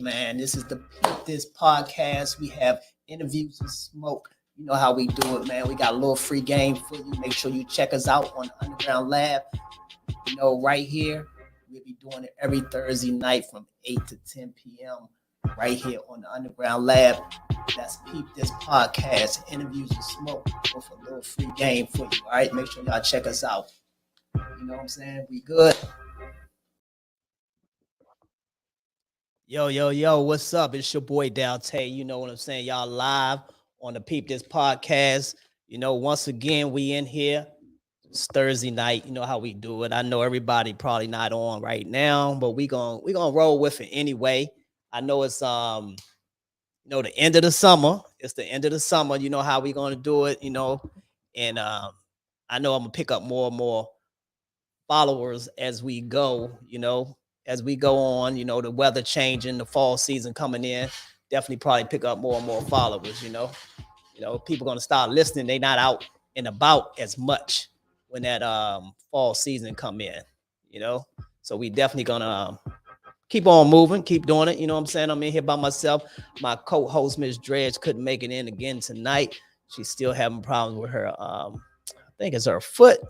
man. This is the Peepdis Podcast. We have interviews and smoke. You know how we do it, man. We got a little free game for you. Make sure you check us out on Underground Lab. Right here. We'll be doing it every Thursday night from 8 to 10 p.m. right here on the Underground Lab. That's Peepdis Podcast. Interviews and smoke with a little free game for you. All right, make sure y'all check us out. You know what I'm saying? We good. Yo, what's up? It's your boy Daltay. You know what I'm saying? Y'all live on the Peepdis Podcast. Once again, we in here. It's Thursday night. You know how we do it. I know everybody probably not on right now, but we gonna roll with it anyway. I know it's the end of the summer. It's the end of the summer. You know how we gonna do it, and I know I'm gonna pick up more and more followers as we go, as we go on, the weather changing, the fall season coming in, definitely probably pick up more and more followers, people going to start listening. They not out and about as much when that fall season come in, so we definitely going to keep on moving, keep doing it. You know what I'm saying? I'm in here by myself. My co-host, Ms. Dredge, couldn't make it in again tonight. She's still having problems with her, I think it's her foot.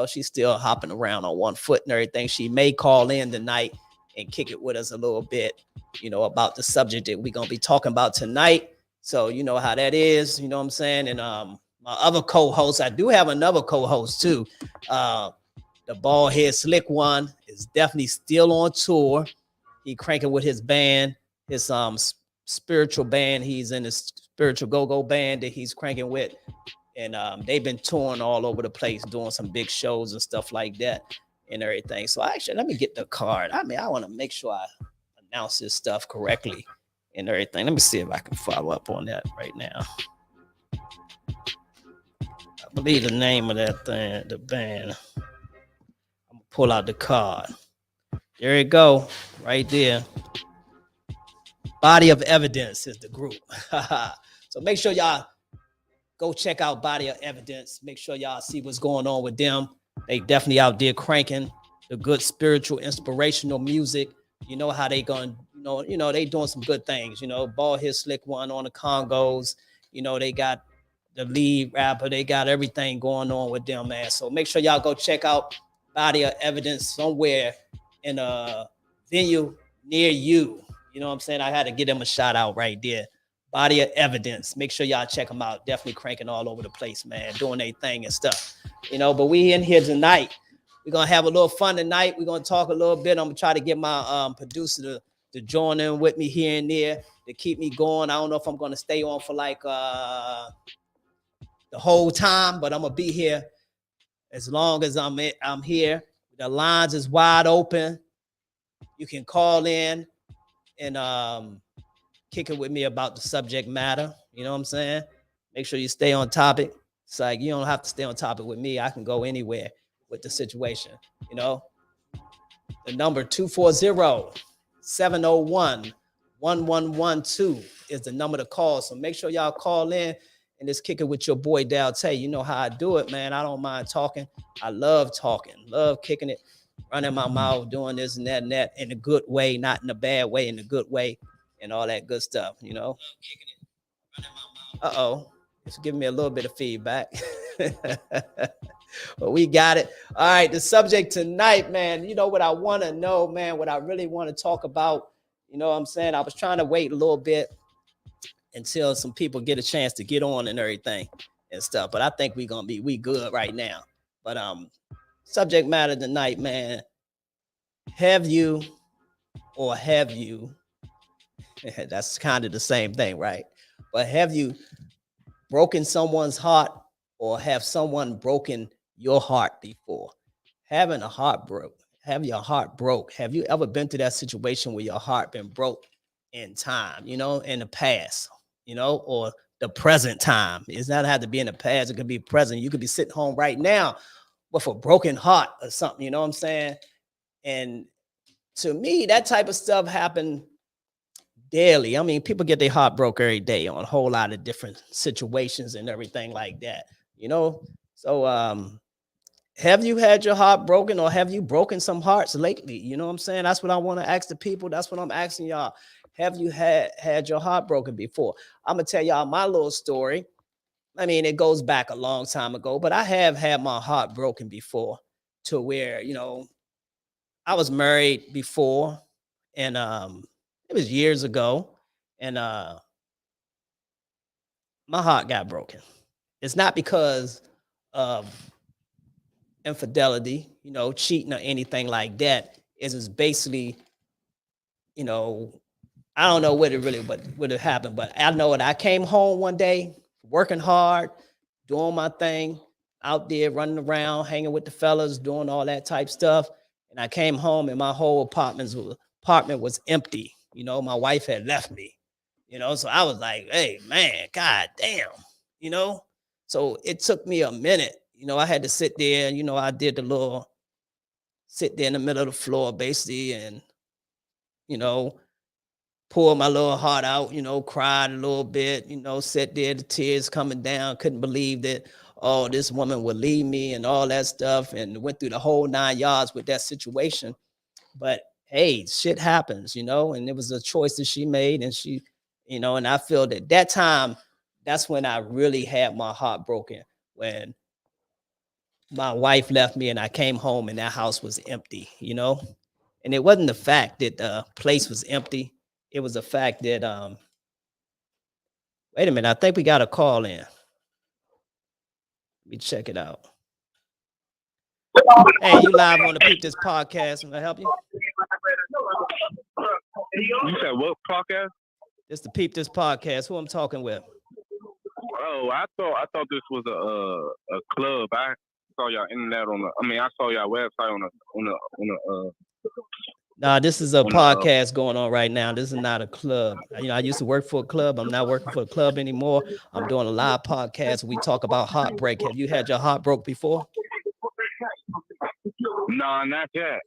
She's still hopping around on one foot and everything. She may call in tonight and kick it with us a little bit, about the subject that we're going to be talking about tonight. So you know how that is, you know what I'm saying? And my other co-host, I do have another co-host too. The bald head slick one is definitely still on tour. He cranking with his band, his spiritual band. He's in his spiritual go-go band that he's cranking with. And they've been touring all over the place, doing some big shows and stuff like that and everything. So actually, let me get the card. I want to make sure I announce this stuff correctly and everything. Let me see if I can follow up on that right now. I believe the name of that thing, the band. I'm going to pull out the card. There you go, right there. Body of Evidence is the group. So make sure y'all go check out Body of Evidence. Make sure y'all see what's going on with them. They definitely out there cranking the good spiritual, inspirational music. You know how they going, they doing some good things. Bald Head Slick one on the Congos. They got the lead rapper. They got everything going on with them, man. So make sure y'all go check out Body of Evidence somewhere in a venue near you. You know what I'm saying? I had to give them a shout out right there. Body of Evidence. Make sure y'all check them out. Definitely cranking all over the place, man. Doing their thing and stuff. But we in here tonight. We're going to have a little fun tonight. We're going to talk a little bit. I'm going to try to get my producer to join in with me here and there to keep me going. I don't know if I'm going to stay on for like the whole time, but I'm going to be here as long as I'm here. The lines is wide open. You can call in and kick it with me about the subject matter. You know what I'm saying? Make sure you stay on topic. It's like you don't have to stay on topic with me. I can go anywhere with the situation. The number 240-701-1112 is the number to call. So make sure y'all call in and just kick it with your boy Daltay. You know how I do it, man. I don't mind talking. I love talking, love kicking it, running my mouth, doing this and that in a good way, not in a bad way, in a good way. And all that good stuff, Uh-oh. It's giving me a little bit of feedback. But we got it. All right, the subject tonight, man, what I want to know, man, what I really want to talk about, you know what I'm saying? I was trying to wait a little bit until some people get a chance to get on and everything and stuff. But I think we good right now. But subject matter tonight, man. Have you that's kind of the same thing, right? But have you broken someone's heart or have someone broken your heart before? Having a heart broke, have your heart broke. Have you ever been to that situation where your heart been broke in time, in the past, or the present time? It's not have to be in the past. It could be present. You could be sitting home right now with a broken heart or something, you know what I'm saying? And to me, that type of stuff happened daily. I mean, people get their heart broke every day on a whole lot of different situations and everything like that, So have you had your heart broken or have you broken some hearts lately? You know what I'm saying? That's what I want to ask the people. That's what I'm asking y'all. have you had your heart broken before? I'm gonna tell y'all my little story. I mean, it goes back a long time ago, but I have had my heart broken before, to where, I was married before, and it was years ago, and my heart got broken. It's not because of infidelity, cheating or anything like that. It's just basically, you know, I don't know what it really would have happened, but I know that I came home one day working hard, doing my thing, out there running around, hanging with the fellas, doing all that type stuff. And I came home and my whole apartment was empty. My wife had left me. So I was like, hey man, god damn, you know. So it took me a minute. I had to sit there, I did the little sit there in the middle of the floor basically, and you know, poured my little heart out, cried a little bit, sat there, the tears coming down, couldn't believe that, oh, this woman would leave me and all that stuff, and went through the whole 9 yards with that situation. But hey, shit happens, and it was a choice that she made, and and I feel that time, that's when I really had my heart broken, when my wife left me and I came home and that house was empty, and it wasn't the fact that the place was empty. It was the fact that wait a minute, I think we got a call in. Let me check it out. Hey, you live on the Peepdis Podcast. Can I help you? You said what podcast? It's the Peepdis Podcast. Who I'm talking with? Oh, I thought this was a club. I saw y'all internet I saw y'all website on the. Nah, this is a podcast going on right now. This is not a club. I used to work for a club. I'm not working for a club anymore. I'm doing a live podcast. We talk about heartbreak. Have you had your heart broke before? No, not yet.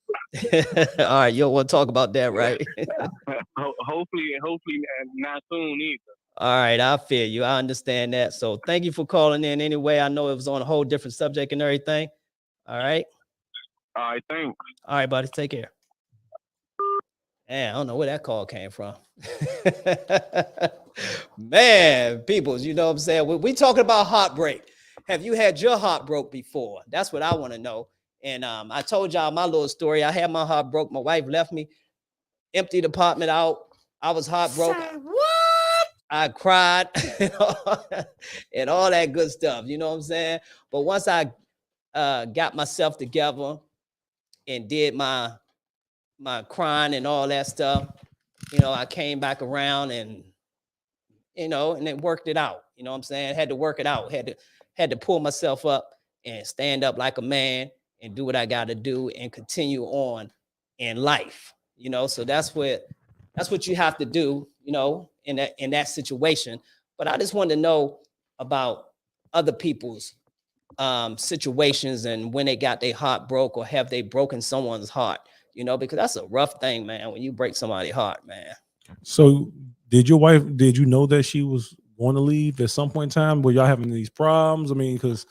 All right, you don't want to talk about that, right? hopefully not soon either. All right, I feel you. I understand that. So thank you for calling in anyway. I know it was on a whole different subject and everything. All right. All right, thanks. All right, buddy. Take care. Man, I don't know where that call came from. Man, peoples, you know what I'm saying? We talking about heartbreak. Have you had your heart broke before? That's what I want to know. And I told y'all my little story. I had my heart broke. My wife left me, emptied the apartment out. I was heartbroken. What? I cried and all that good stuff. You know what I'm saying? But once I got myself together and did my crying and all that stuff, I came back around and and then worked it out. You know what I'm saying? Had to work it out. Had to pull myself up and stand up like a man and do what I got to do and continue on in life. So that's what you have to do, in that situation. But I just wanted to know about other people's situations and when they got their heart broke, or have they broken someone's heart, because that's a rough thing, man, when you break somebody's heart, man. So did you know that she was going to leave at some point in time? Were y'all having these problems? I mean, because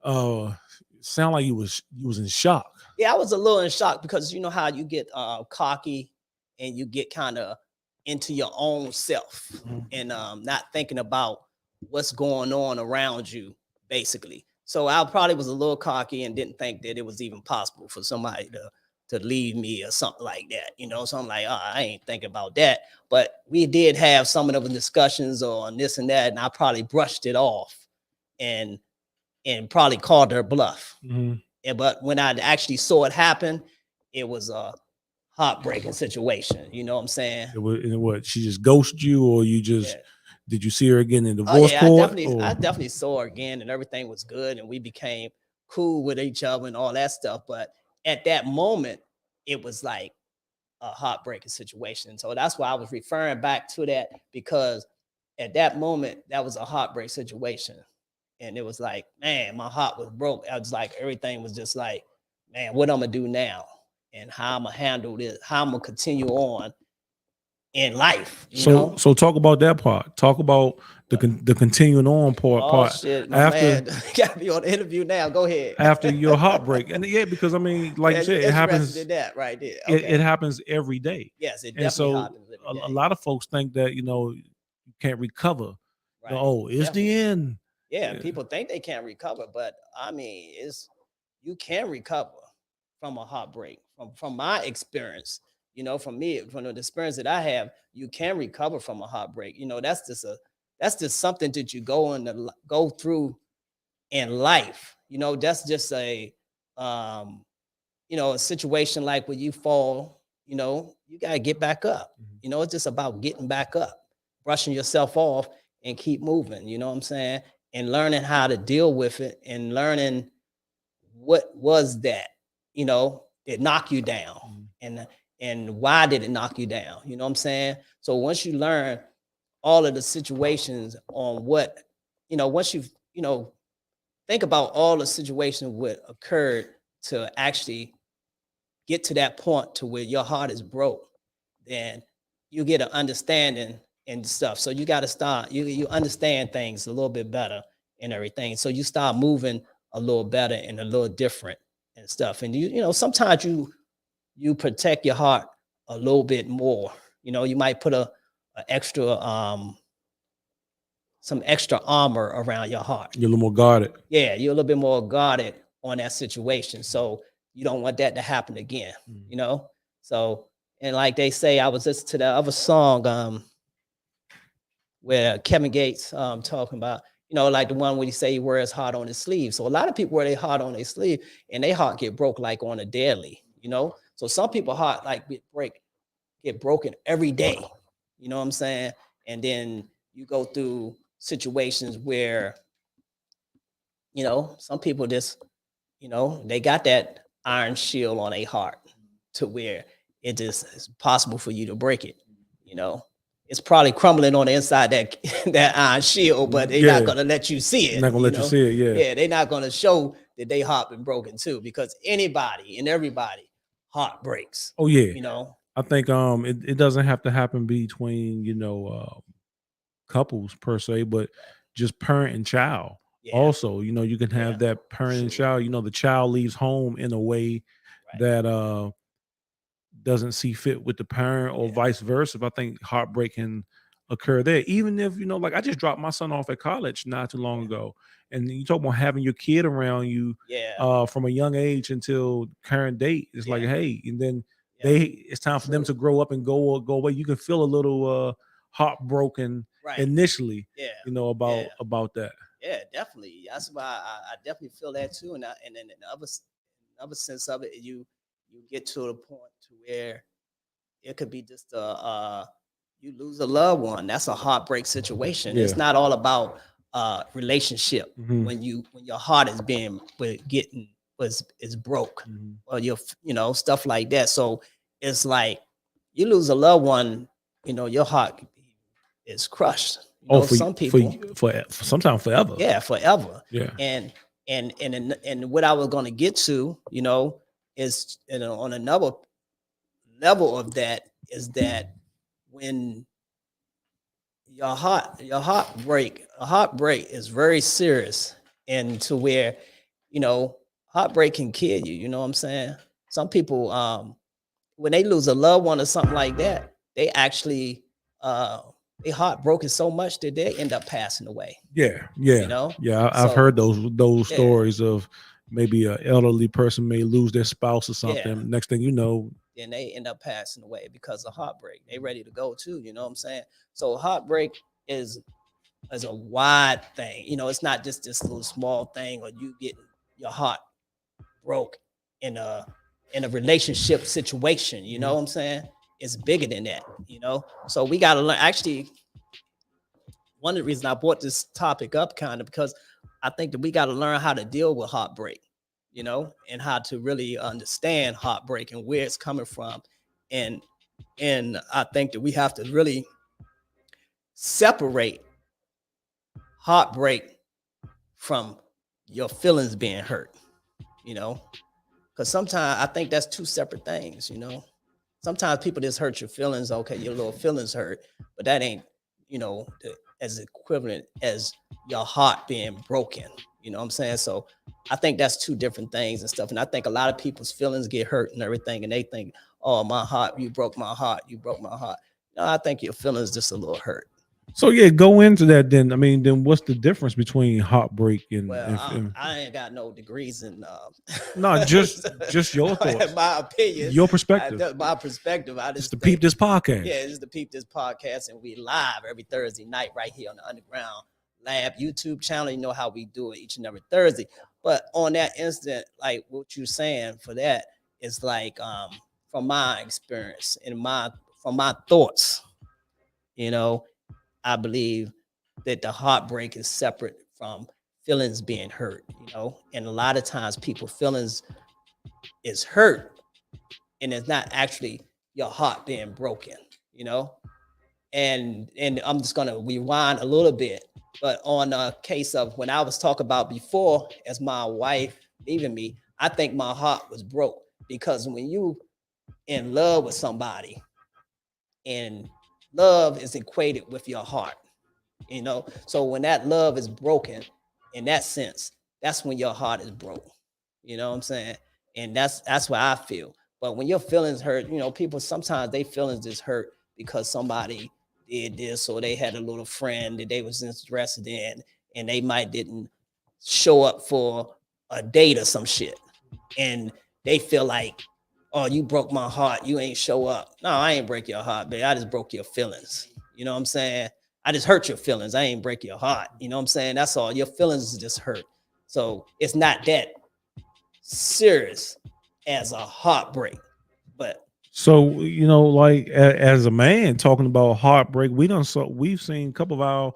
it sounded like you was in shock. Yeah, I was a little in shock, because you know how you get cocky and you get kind of into your own self, and not thinking about what's going on around you, basically. So I probably was a little cocky and didn't think that it was even possible for somebody to leave me or something like that, So I'm like, oh, I ain't thinking about that. But we did have some of those discussions on this and that, and I probably brushed it off and probably called her bluff. But when I actually saw it happen, it was a heartbreaking situation. You know what I'm saying? What, she just ghosted you, or you just did you see her again in divorce court? I definitely saw her again, and everything was good, and we became cool with each other and all that stuff. But at that moment, it was like a heartbreaking situation. So that's why I was referring back to that, because at that moment, that was a heartbreak situation. And it was like, man, my heart was broke. I was like, everything was just like, man, what I'm gonna do now, and how I'm gonna handle this, how I'm gonna continue on in life, So talk about that part. Talk about the continuing on Oh part shit, my after man, got me on the interview now. Go ahead. after your heartbreak. And yeah, because I mean, like Yeah, you you said, interested in that right there? it Okay. happens every day. Yes, it And definitely so happens a every day. lot of folks think that, you can't recover. Right. Oh, it's the Definitely. end. Yeah, and people think they can't recover, but I mean, you can recover from a heartbreak. From my experience, from me, from the experience that I have, you can recover from a heartbreak. That's just something that you go through in life. That's just um, a situation like when you fall, you gotta get back up. It's just about getting back up, brushing yourself off and keep moving, you know what I'm saying? And learning how to deal with it and learning what was that, that knocked you down and why did it knock you down? You know what I'm saying? So once you learn all of the situations on once you think about all the situations what occurred to actually get to that point to where your heart is broke, then you get an understanding and stuff. So you got to start, you understand things a little bit better and everything. So you start moving a little better and a little different and stuff. And sometimes you protect your heart a little bit more. You might put a extra some extra armor around your heart. You're a little more guarded. Yeah, you're a little bit more guarded on that situation. So you don't want that to happen again, So, and like they say, I was listening to the other song where Kevin Gates talking about, like the one where he say he wears heart on his sleeve. So a lot of people wear their heart on their sleeve and their heart get broke like on a daily, So some people heart like get broken every day. You know what I'm saying? And then you go through situations where some people just, they got that iron shield on a heart to where it just is possible for you to break it. It's probably crumbling on the inside that that iron shield, but they're not gonna let you see it. Not gonna let you see it, Yeah, they're not gonna show that they heart been broken too, because anybody and everybody heart breaks. Oh yeah. I think it doesn't have to happen between, couples per se, but just parent and child. Yeah. Also, you can have that parent and child, the child leaves home in a way that doesn't see fit with the parent or vice versa. But I think heartbreak can occur there. Even if, like I just dropped my son off at college not too long ago. And you talk about having your kid around you from a young age until current date. It's like, hey, and then it's time for them to grow up and go away. You can feel a little heartbroken initially, about that. Yeah, definitely. That's why I definitely feel that too. And then the other sense of it, you get to the point to where it could be just you lose a loved one. That's a heartbreak situation. It's not all about relationship when your heart is being is broke or your stuff like that. So it's like you lose a loved one, your heart is crushed. Some people for sometimes forever. Yeah, forever. Yeah. And what I was going to get to, is on another level of that is that when a heartbreak is very serious, and to where heartbreak can kill you. You know what I'm saying? Some people when they lose a loved one or something like that, they actually they heartbroken so much that they end up passing away. Yeah. I've So, heard those stories of maybe an elderly person may lose their spouse or something. Next thing you know, then they end up passing away because of heartbreak. They ready to go too. You know what I'm saying? So heartbreak is a wide thing. It's not just this little small thing, or you getting your heart broke in a relationship situation. You know what I'm saying? It's bigger than that. So we got to learn. Actually, one of the reasons I brought this topic up kind of because I think that we got to learn how to deal with heartbreak, and how to really understand heartbreak and where it's coming from. And I think that we have to really separate heartbreak from your feelings being hurt, because sometimes I think that's two separate things, sometimes people just hurt your feelings. Okay, your little feelings hurt, but that ain't, as equivalent as your heart being broken. You know what I'm saying? So I think that's two different things and stuff. And I think a lot of people's feelings get hurt and everything, and they think, "Oh, my heart, you broke my heart, you broke my heart." No, I think your feelings just a little hurt. So yeah, go into that then. I mean, then what's the difference between heartbreak and, Well, and, I, and I ain't got no degrees in no, just your thoughts, my opinion, your perspective. my perspective. I It's just to think, peep this podcast. yeah, this is the Peep This Podcast, and we live every Thursday night right here on the Underground Lab YouTube channel. You know how we do it each and every Thursday. But on that instant, like what you're saying for that is like from my experience and from my thoughts, you know, I believe that the heartbreak is separate from feelings being hurt, and a lot of times people feelings is hurt and it's not actually your heart being broken, you know. And I'm just gonna rewind a little bit, but on a case of when I was talking about before, as my wife leaving me, I think my heart was broke because when you in love with somebody and love is equated with your heart, so when that love is broken in that sense, that's when your heart is broke. You know what I'm saying? And that's what I feel. But when your feelings hurt, people sometimes they feelings just hurt because somebody did this or they had a little friend that they was interested in and they might didn't show up for a date or some shit. And they feel like, "Oh, you broke my heart. You ain't show up." No, I ain't break your heart, babe. I just broke your feelings. You know what I'm saying? I just hurt your feelings. I ain't break your heart. You know what I'm saying? That's all. Your feelings just hurt. So it's not that serious as a heartbreak. But So like as a man talking about heartbreak, we've seen a couple of our,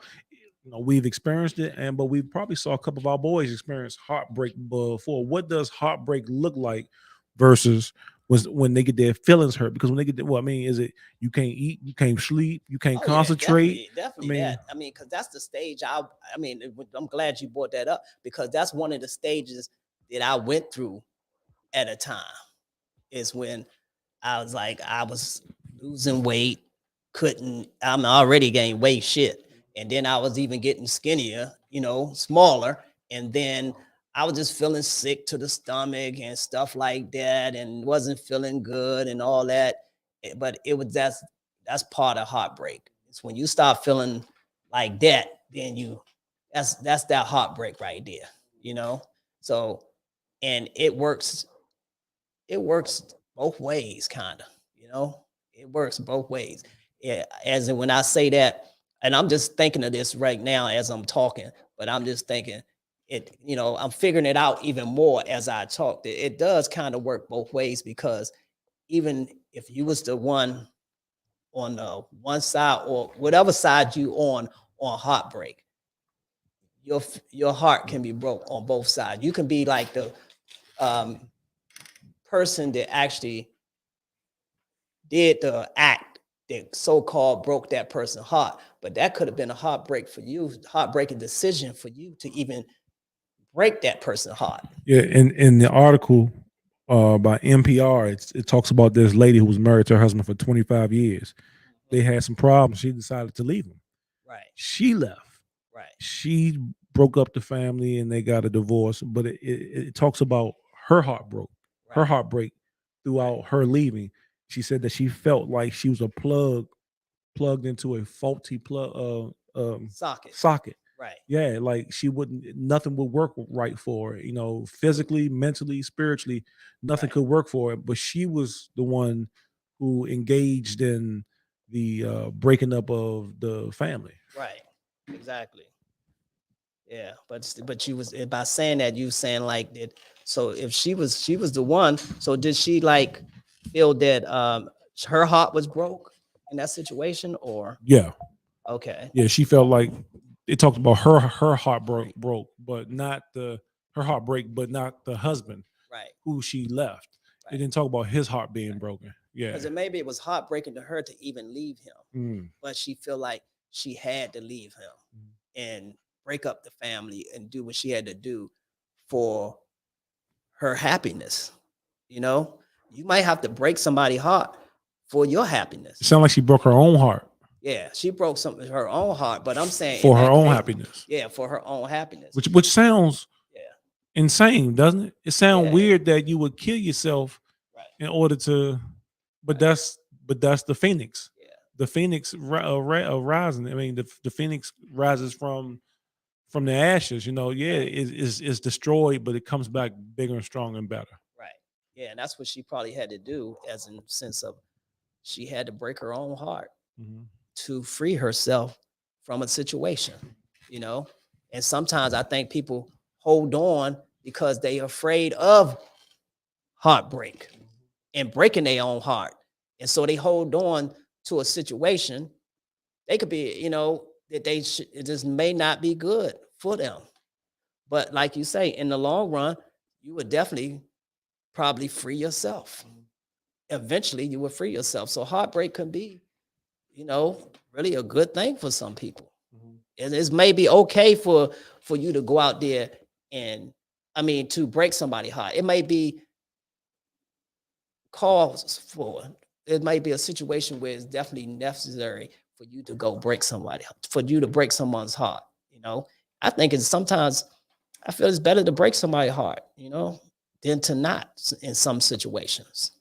we've experienced it, but we probably saw a couple of our boys experience heartbreak before. What does heartbreak look like versus when they get their feelings hurt? Because when they get well, I mean, is it you can't eat, you can't sleep, you can't oh yeah, concentrate? definitely that. I mean, because that's the stage. I mean, I'm glad you brought that up because that's one of the stages that I went through at a time. Is when I was losing weight, I'm already gained weight shit. And then I was even getting skinnier, smaller. And then I was just feeling sick to the stomach and stuff like that and wasn't feeling good and all that. But that's part of heartbreak. It's when you start feeling like that, then that's that heartbreak right there, you know? So and it works both ways, kind of, it works both ways. Yeah, as in when I say that, and I'm just thinking of this right now as I'm talking, but I'm just thinking I'm figuring it out even more as I talk. It does kind of work both ways because even if you was the one on the one side or whatever side you on heartbreak, your heart can be broke on both sides. You can be like the um, person that actually did the act that so-called broke that person's heart, but that could have been a heartbreaking decision for you to even break that person's heart. Yeah, in the article by NPR, it talks about this lady who was married to her husband for 25 years. They had some problems. She decided to leave him. Right. She left. Right. She broke up the family and they got a divorce. But it talks about her heartbreak, her Right. heartbreak throughout her leaving. She said that she felt like she was plugged into a faulty socket. Right. Yeah, like nothing would work right for her, physically, mentally, spiritually, nothing Right. could work for her. But she was the one who engaged in the breaking up of the family. Right. Exactly. Yeah, but you was by saying that you saying like that. So if she was the one, so did she like feel that her heart was broke in that situation or Yeah, okay. yeah, she felt like it talked about her heart broke, but not her heartbreak, but not the husband Right. who she left. It Right. didn't talk about his heart being broken. Yeah. Because maybe it was heartbreaking to her to even leave him, Mm. but she feel like she had to leave him and break up the family and do what she had to do for her happiness. You might have to break somebody's heart for your happiness. It sounds like she broke her own heart. Yeah, she broke her own heart, but I'm saying for her own happiness. Yeah, for her own happiness. Which sounds yeah insane, doesn't it? It sounds Yeah. weird that you would kill yourself Right. in order to, but Right. that's the phoenix. Yeah. The phoenix rising. I mean, the phoenix rises from the ashes. It's destroyed, but it comes back bigger and stronger and better. Right. Yeah, and that's what she probably had to do, as in sense of she had to break her own heart to free herself from a situation, And sometimes I think people hold on because they are afraid of heartbreak and breaking their own heart. And so they hold on to a situation. They could be, that it just may not be good for them. But like you say, in the long run, you would definitely probably free yourself. Eventually you will free yourself. So heartbreak can be, really a good thing for some people. And it's maybe okay for you to go out there and, to break somebody's heart. It may be cause for, it might be a situation where it's definitely necessary for you to go break for you to break someone's heart. I think it's sometimes, I feel it's better to break somebody's heart, than to not in some situations,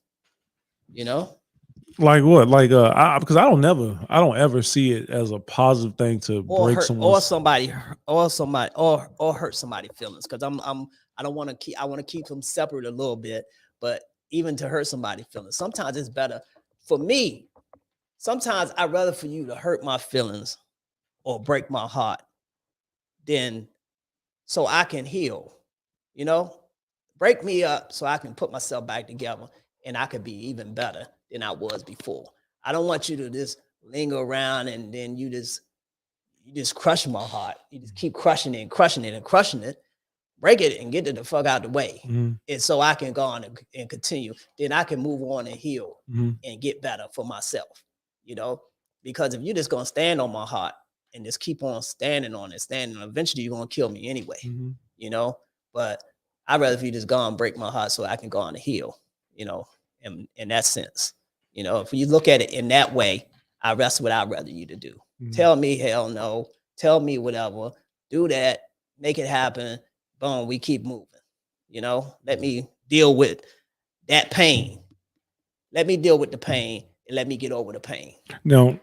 Like what? Like because I don't ever see it as a positive thing to break someone or hurt somebody's feelings. Because I don't want to keep, I want to keep them separate a little bit, but even to hurt somebody's feelings, sometimes it's better for me. Sometimes I'd rather for you to hurt my feelings or break my heart than so I can heal, break me up so I can put myself back together and I could be even better than I was before. I don't want you to just linger around and then you just crush my heart. You just keep crushing it and crushing it and crushing it. Break it and get it the fuck out the way. And so I can go on and continue. Then I can move on and heal and get better for myself, because if you're just going to stand on my heart and just keep on standing on it, eventually you're going to kill me anyway, but I'd rather if you just go and break my heart so I can go on and heal, in that sense, if you look at it in that way, that's what I'd rather you to do. Tell me hell no, tell me whatever, do that, make it happen. Boom, we keep moving. Let me deal with that pain. Let me deal with the pain and let me get over the pain. Now,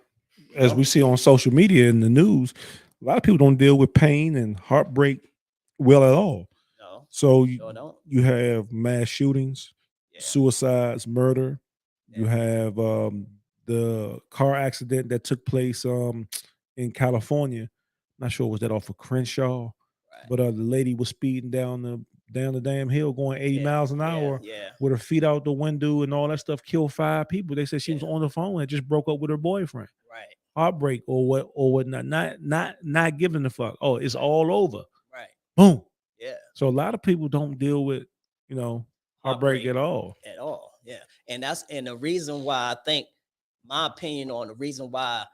as we see on social media and the news, a lot of people don't deal with pain and heartbreak well at all. No. So don't. You have mass shootings, suicides, murder. You have the car accident that took place in California. Not sure was that off of Crenshaw, but the lady was speeding down the damn hill going 80 miles an hour with her feet out the window and all that stuff, killed 5 people. They said she was on the phone and just broke up with her boyfriend. Right. Heartbreak or whatnot. Not giving a fuck. Oh, it's all over. Right. Boom. Yeah. So a lot of people don't deal with, heartbreak at all. At all. Yeah. And the reason why I think my opinion on the reason why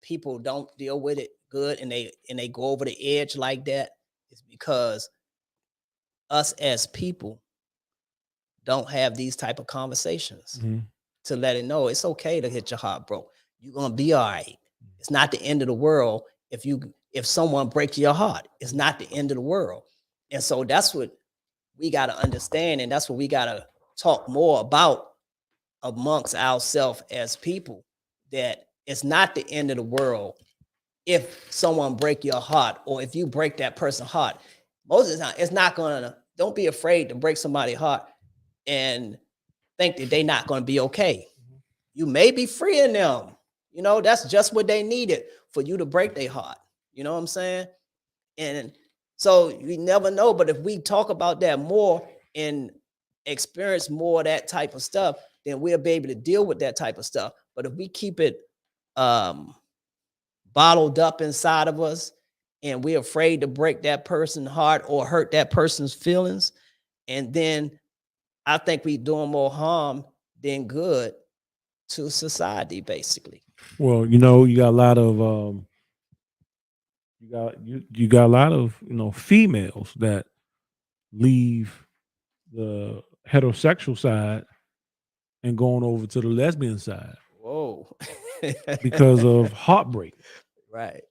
people don't deal with it good and they go over the edge like that is because us as people don't have these type of conversations to let it know it's okay to hit your heart broke. You're gonna be all right. It's not the end of the world if someone breaks your heart. It's not the end of the world. And so that's what we got to understand, and that's what we got to talk more about amongst ourselves as people, that it's not the end of the world if someone break your heart or if you break that person's heart. Most of the time, it's not gonna, don't be afraid to break somebody's heart and think that they're not gonna be okay. You may be freeing them. That's just what they needed for you to break their heart. You know what I'm saying? And so you never know, but if we talk about that more and experience more of that type of stuff, then we'll be able to deal with that type of stuff. But if we keep it bottled up inside of us and we're afraid to break that person's heart or hurt that person's feelings, and then I think we're doing more harm than good to society, basically. Well, you got a lot of you got a lot of females that leave the heterosexual side and going over to the lesbian side. Whoa. because of heartbreak. Right.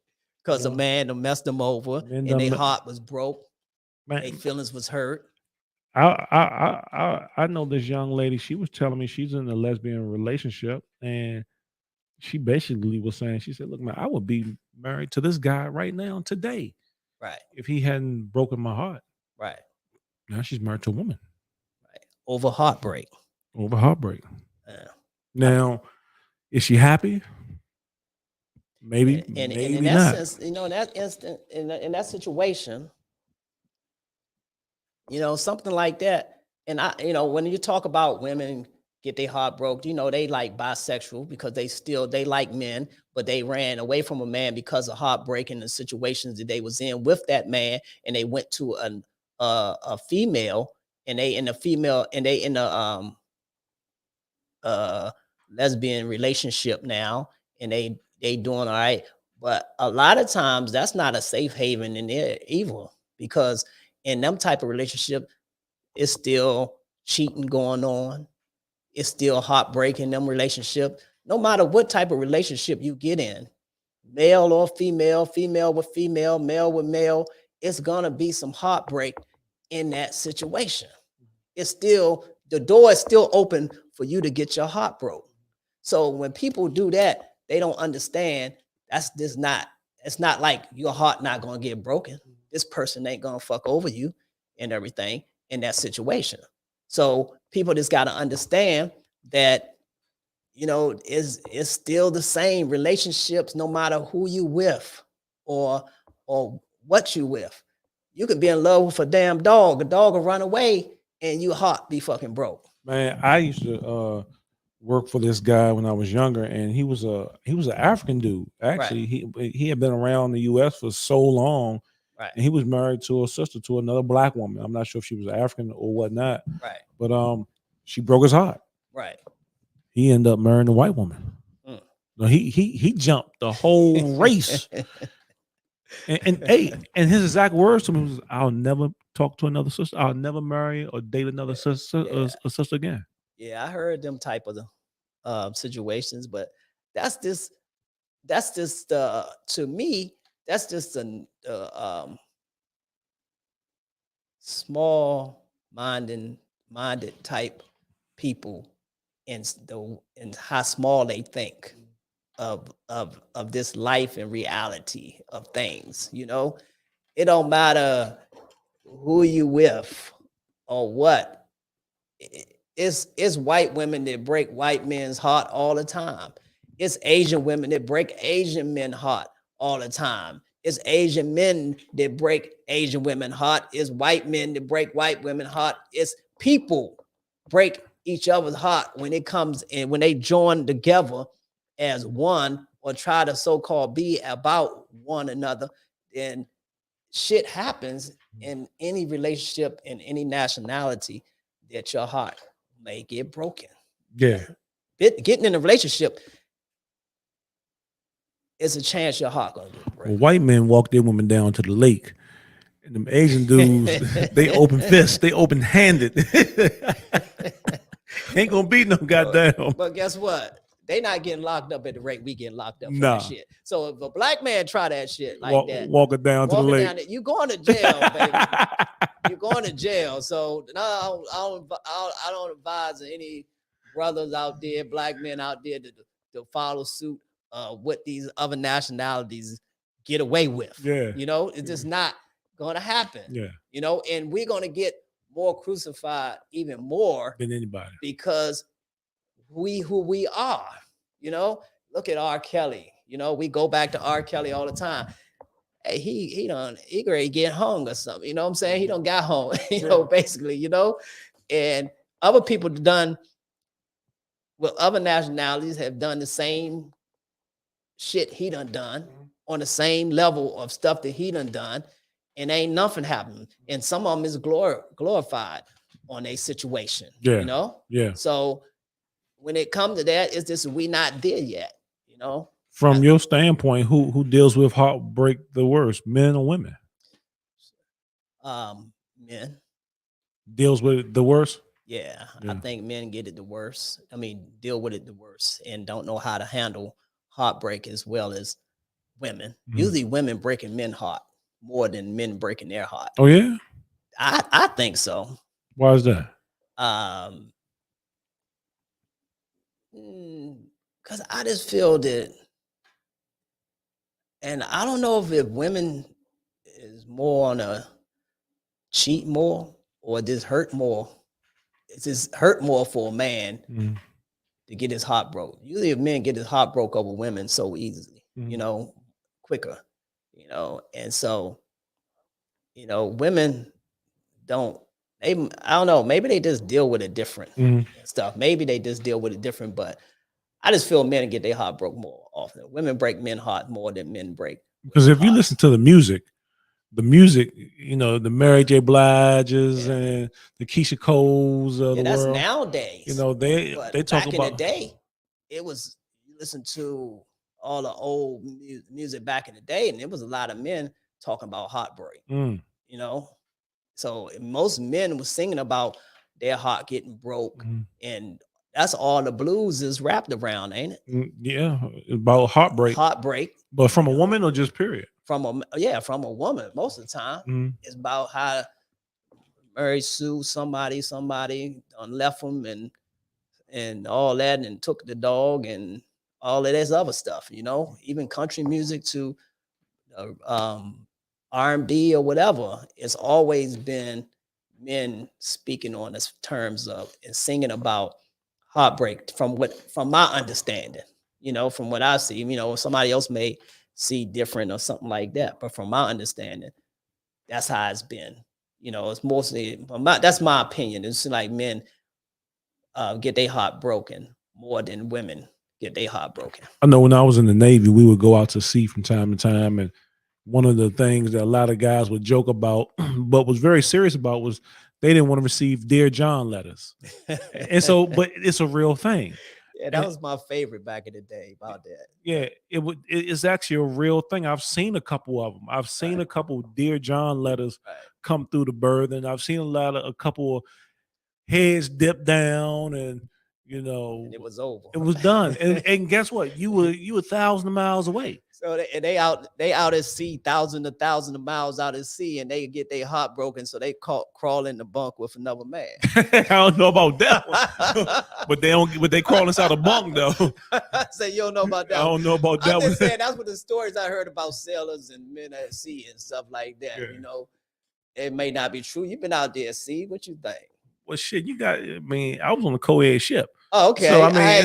Because a man done messed them over Men and done their me- heart was broke. Their Man, feelings was hurt. I know this young lady. She was telling me she's in a lesbian relationship, and she basically was saying, she said, "Look, man, I would be married to this guy right now today Right. if he hadn't broken my heart." Right. Now she's married to a woman Right. Over heartbreak. over heartbreak. Yeah. Now, is she happy? Maybe, And in maybe that not. sense, in that instant, in that situation, something like that. And when you talk about women get their heart broke, they like bisexual because they like men, but they ran away from a man because of heartbreak and the situations that they was in with that man, and they went to a female, and they in the uh lesbian relationship now, and they doing all right. But a lot of times that's not a safe haven, and they're evil, because in them type of relationship, it's still cheating going on. It's still heartbreaking them relationship. No matter what type of relationship you get in, male or female, female with female, male with male, it's gonna be some heartbreak in that situation. It's still, the door is still open for you to get your heart broke. So when people do that, they don't understand that's just not, it's not like your heart not gonna get broken. This person ain't gonna fuck over you and everything in that situation. So people just gotta understand that, it's still the same relationships, no matter who you with or what you with. You could be in love with a damn dog. A dog will run away and your heart be fucking broke. Man, I used to work for this guy when I was younger, and he was an African dude. Actually, he had been around the U.S. for so long, Right. and he was married to a sister to another black woman. I'm not sure if she was African or whatnot, Right. but she broke his heart. Right. He ended up marrying a white woman. Mm. No, he jumped the whole race. And his exact words to me was, "I'll never talk to another sister. I'll never marry or date another sister, a sister again." Yeah, I heard them type of situations, but that's just to me, that's just small minded type people, and how small they think of this life and reality of things. It don't matter who you with or what. It's white women that break white men's heart all the time. It's Asian women that break Asian men's heart all the time. It's Asian men that break Asian women's heart. It's white men that break white women's heart. It's people break each other's heart when it comes in, when they join together as one, or try to so-called be about one another. Then shit happens in any relationship, in any nationality, that your heart may get broken. Yeah. Getting in a relationship is a chance your heart gonna get broken. Well, white men walk their women down to the lake, and them Asian dudes, they open fists, they open handed. Ain't gonna be no goddamn. But guess what? They not getting locked up at the rate we getting locked up for Nah. that shit. So if a black man try that shit like that, walk it down to the lake, you going to jail, baby. You're going to jail. So no, I don't advise any brothers out there, black men out there, to follow suit what these other nationalities get away with. Yeah. It's just not going to happen. Yeah. And we're going to get more crucified even more than anybody, because who we are. Look at R. Kelly. We go back to R. Kelly all the time. Hey, he ready to get hung or something. You know what I'm saying? He don't got hung, basically, and other people done, well, other nationalities have done the same shit he done on the same level of stuff that he done, and ain't nothing happened. And some of them is glorified on a situation. Yeah. Yeah. So when it comes to that, it's just we not there yet. From your standpoint, who deals with heartbreak the worst, men or women? Men. Deals with it the worst? Yeah, I think men get it the worst. I mean, deal with it the worst, and don't know how to handle heartbreak as well as women. Mhm. Usually women breaking men heart more than men breaking their heart. Oh yeah, I think so. why is that? Because I just feel that, and I don't know if women is more on a cheat more or just hurt more. It's just hurt more for a man Mhm. to get his heart broke. Usually, if men get his heart broke over women so easily, Mhm. quicker, and so women don't. They, I don't know. Maybe they just deal with it different Mhm. and stuff. Maybe they just deal with it different. But I just feel men get their heart broke more often. Women break men heart more than men break Because women if you heart. listen to the music, the Mary J. Blige's and the Keisha Coles of Yeah, the that's world, nowadays. they But talk back in the about. day, it was you listen to all the old music back in the day, and there was a lot of men talking about heartbreak. Mm. You know, so most men was singing about their heart getting broke, Mhm. and that's all the blues is wrapped around, ain't it? Yeah, about heartbreak, Heartbreak but from a woman or just period. from a woman. Most of the time, Mhm. it's about how Mary Sue somebody done left them and all that, and took the dog and all of this other stuff. Even country music to R&B or whatever. It's always been men speaking on this terms of and singing about heartbreak from my understanding. From what I see. Somebody else may see different or something like that, but from my understanding, that's how it's been. It's mostly that's my opinion. It's like men get their heart broken more than women get their heart broken. I know when I was in the Navy, we would go out to sea from time to time, and one of the things that a lot of guys would joke about, but was very serious about, was they didn't want to receive Dear John letters. And so, but it's a real thing. Yeah, that was my favorite back in the day about that. Yeah, it's actually a real thing. I've seen a couple of them. I've seen a couple Dear John letters Right. come through the berth, and I've seen a couple of heads dip down, and And it was over. it was done. And guess what? You were thousands of miles away. So they out at sea, thousands of miles out at sea, and they get their heart broken, so they crawl in the bunk with another man. I don't know about that one. But they crawl inside a bunk though. So you don't know about that. I don't know about that I'm one. just saying that's what the stories I heard about sailors and men at sea and stuff like that. Yeah. It may not be true. You've been out there at sea. What you think? Well, shit, I was on a co-ed ship. Oh, okay.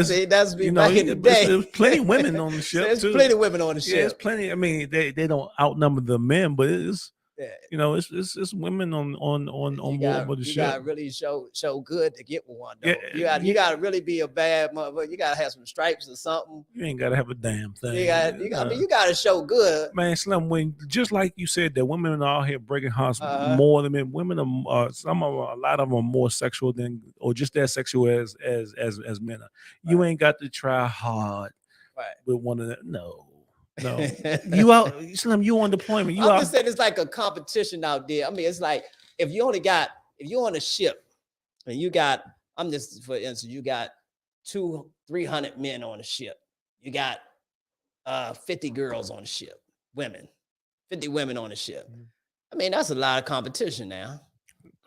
So That's me back in the day. There's plenty of women on the ship. There's too. plenty of women on the ship. Yeah, it's plenty. They don't outnumber the men, but it's Yeah. It's women on board the ship. You gotta really show good to get one though. Yeah, you gotta really be a bad motherfucker. You gotta have some stripes or something. You ain't gotta have a damn thing. You gotta show good. Man, Slim, when just like you said that women are out here breaking hearts more than men. Women are a lot of them are more sexual than, or just as sexual as men are. You ain't got to try hard with one of them. No. You out, Slim, you on deployment. I'm just saying it's like a competition out there. I mean, it's like if you're on a ship and I'm just, for instance, you got 200-300 men on the ship. You got 50 girls on the ship, 50 women on the ship. I mean, that's a lot of competition now.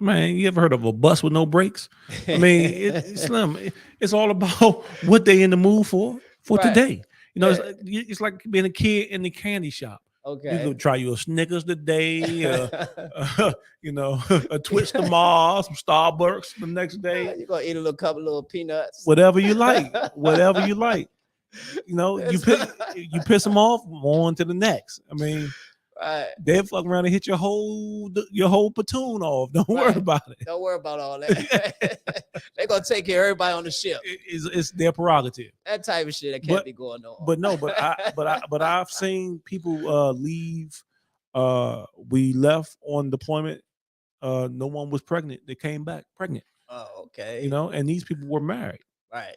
Man, you ever heard of a bus with no brakes? I mean, Slim, it's all about what they in the mood for today. It's like being a kid in the candy shop. Okay. You can try you a Snickers today, a Twix tomorrow, some Starbucks the next day. You're gonna eat a couple little peanuts. Whatever you like. You piss them off, on to the next. I mean, they'll fuck around and hit your whole platoon off. Don't worry about it. Don't worry about all that. They're gonna take care of everybody on the ship. It's their prerogative. That type of shit that can't be going on. But I've seen people leave. We left on deployment. No one was pregnant. They came back pregnant. Oh, okay. And these people were married. Right.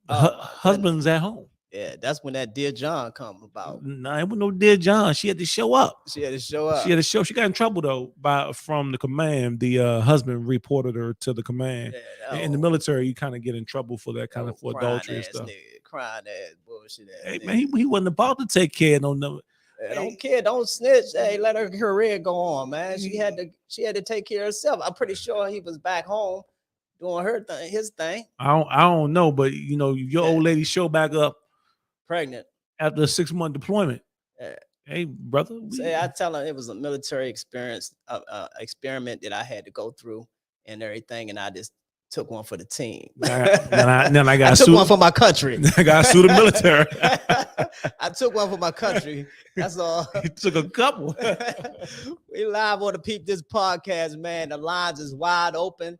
Husbands at home. Yeah, that's when that Dear John come about. Nah, it was no Dear John. She had to show up. She got in trouble though from the command. The husband reported her to the command. In the military, you kind of get in trouble for that kind of for adultery and stuff. crying ass bullshit ass. Hey man, he wasn't about to take care of no number. I don't care. Don't snitch. Hey, let her career go on, man. She had to take care of herself. I'm pretty sure he was back home doing his thing. I don't know, but you know, your old lady show back up pregnant after a 6-month deployment. Hey, brother. I tell her it was a military experience, experiment that I had to go through and everything, and I just took one for the team. Then I got I took one for my country. I got to sue the military. I took one for my country. That's all. You took a couple. We live on the Peepdis Podcast, man. The lines is wide open.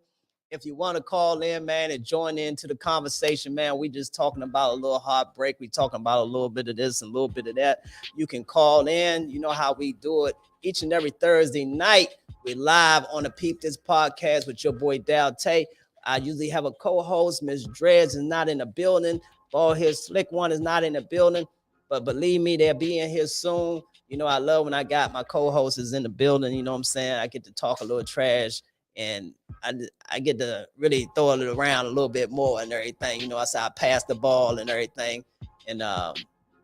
If you want to call in, man, and join into the conversation, man, we just talking about a little heartbreak. We talking about a little bit of this and a little bit of that. You can call in. You know how we do it each and every Thursday night. We live on the Peepdis Podcast with your boy Dal Tay. I usually have a co-host. Miss Dreads is not in the building. Bald Head Slick One is not in the building. But believe me, they'll be in here soon. You know, I love when I got my co-hosts is in the building. You know what I'm saying? I get to talk a little trash. And I get to really throw it around a little bit more and everything. You know, I say I pass the ball and everything. And,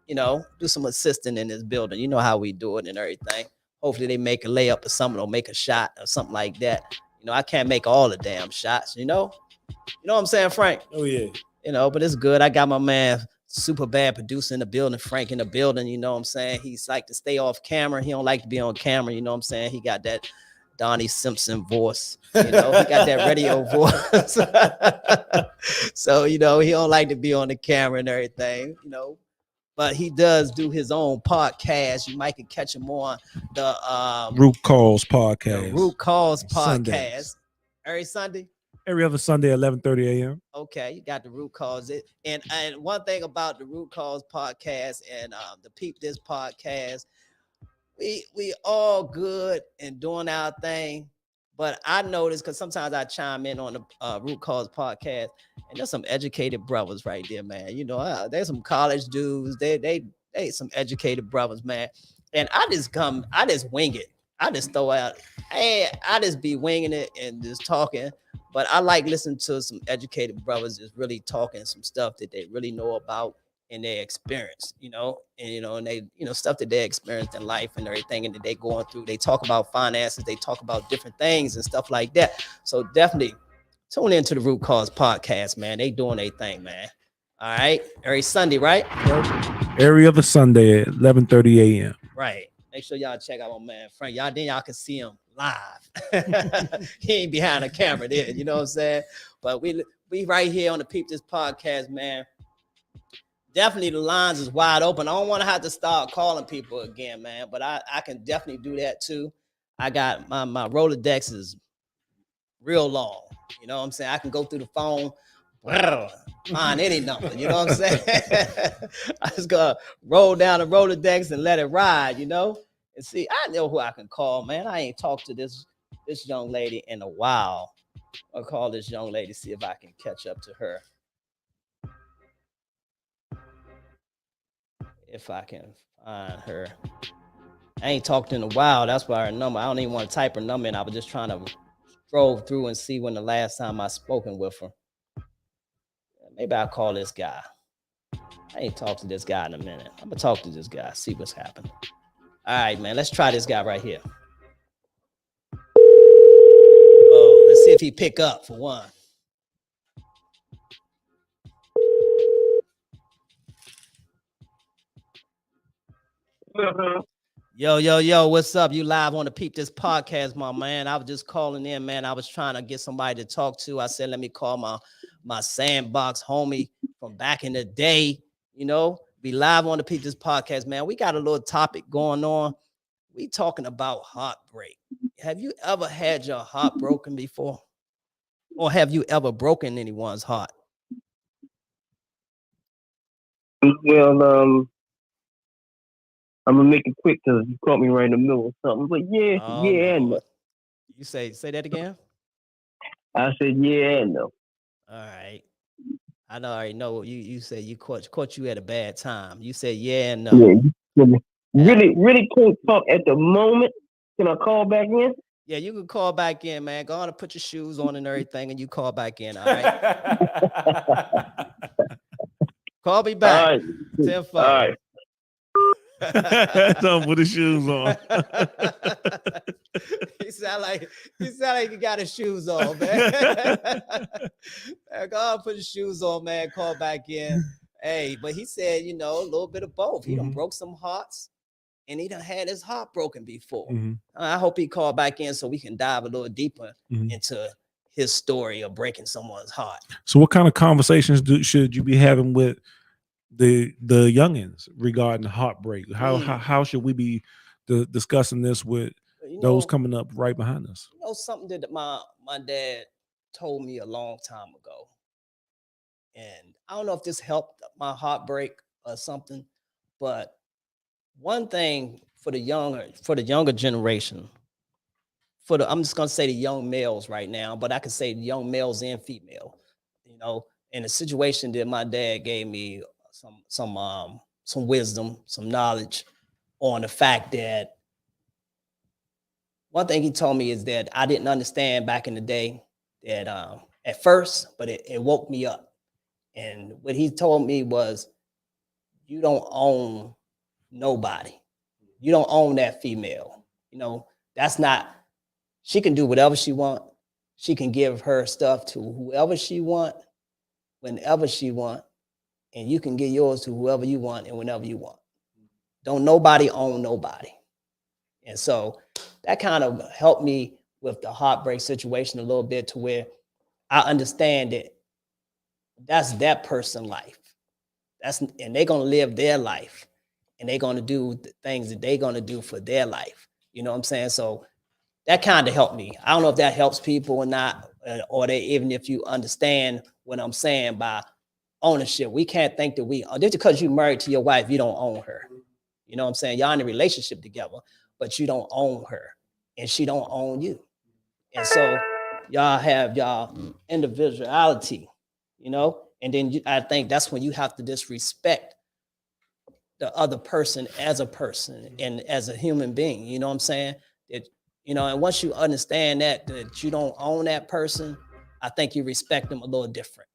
you know, do some assisting in this building. You know how we do it and everything. Hopefully they make a layup or something or make a shot or something like that. You know, I can't make all the damn shots, you know? You know what I'm saying, Frank? Oh, yeah. You know, but it's good. I got my man Super Bad producer in the building, Frank in the building. You know what I'm saying? He's like to stay off camera. He don't like to be on camera. You know what I'm saying? He got that Donnie Simpson voice, you know, he got that radio voice. So, you know, he don't like to be on the camera and everything, you know, but he does do his own podcast. You might can catch him on the Root Cause Podcast. The Root Cause Podcast. Sundays. Every Sunday? Every other Sunday at 11:30 a.m. Okay, you got the Root Cause. And one thing about the Root Cause Podcast and the Peepdis Podcast, we all good and doing our thing, but I noticed because sometimes I chime in on the Root Cause Podcast, and there's some educated brothers right there, man. You know, there's some college dudes. They some educated brothers, man. And I just wing it. I just throw out, hey, I just be winging it and just talking. But I like listening to some educated brothers just really talking some stuff that they really know about in their experience, you know, and they, stuff that they experienced in life and everything, and that they going through. They talk about finances, they talk about different things and stuff like that. So definitely tune into the Root Cause Podcast, man. They doing their thing, man. All right, every Sunday, right? Every other Sunday at 11:30 a.m. Right. Make sure y'all check out my man Frank. Y'all can see him live. He ain't behind the camera there, you know what I'm saying? But we right here on the Peepdis Podcast, man. Definitely the lines is wide open. I don't want to have to start calling people again, man, but I can definitely do that too. I got my Rolodex is real long. You know what I'm saying? I can go through the phone, find any number. You know what I'm saying? I just gotta roll down the Rolodex and let it ride, you know? And see, I know who I can call, man. I ain't talked to this young lady in a while. I'll call this young lady, see if I can catch up to her. If I can find her. I ain't talked in a while. That's why her number. I don't even want to type her number in. I was just trying to scroll through and see when the last time I spoken with her. Maybe I'll call this guy. I ain't talked to this guy in a minute. I'm gonna talk to this guy, see what's happening. All right, man. Let's try this guy right here. Oh, let's see if he pick up for one. Yo, what's up? You live on the Peepdis Podcast, my man. I was just calling in, man. I was trying to get somebody to talk to. I said, let me call my sandbox homie from back in the day. You know, be live on the Peepdis Podcast, man. We got a little topic going on. We talking about heartbreak. Have you ever had your heart broken before? Or have you ever broken anyone's heart? Well, I'm gonna make it quick because you caught me right in the middle of something. But yeah, and no. You say that again? I said yeah and no. All right. I already know you said you caught you at a bad time. You said yeah and no. Yeah, really can't talk at the moment. Can I call back in? Yeah, you can call back in, man. Go on and put your shoes on and everything, and you call back in. All right. Call me All back. right. 10 All right. Don't put the shoes on. he sound like he got his shoes on, man. Man, go on, put his shoes on, man. Call back in. Hey, but he said, a little bit of both. He done broke some hearts, and he done had his heart broken before. I hope he called back in so we can dive a little deeper into his story of breaking someone's heart. So, what kind of conversations should you be having with the youngins regarding heartbreak? How should we be discussing this with those coming up right behind us? Something that my dad told me a long time ago, and I don't know if this helped my heartbreak or something, but one thing for the younger generation, I'm just gonna say the young males right now, but I can say the young males and female, in a situation that my dad gave me some wisdom, some knowledge on the fact that one thing he told me is that I didn't understand back in the day that at first, but it woke me up. And what he told me was, you don't own nobody. You don't own that female. That's not, she can do whatever she want. She can give her stuff to whoever she want, whenever she want, and you can give yours to whoever you want and whenever you want. Don't nobody own nobody. And so that kind of helped me with the heartbreak situation a little bit, to where I understand that that's that person's life. And they're going to live their life, and they're going to do the things that they're going to do for their life. You know what I'm saying? So that kind of helped me. I don't know if that helps people or not, or even if you understand what I'm saying by ownership. We can't think that just because you're married to your wife, you don't own her. You know what I'm saying? Y'all in a relationship together, but you don't own her, and she don't own you. And so y'all have y'all individuality, and then I think that's when you have to disrespect the other person as a person and as a human being. You know what I'm saying? And once you understand that you don't own that person, I think you respect them a little different,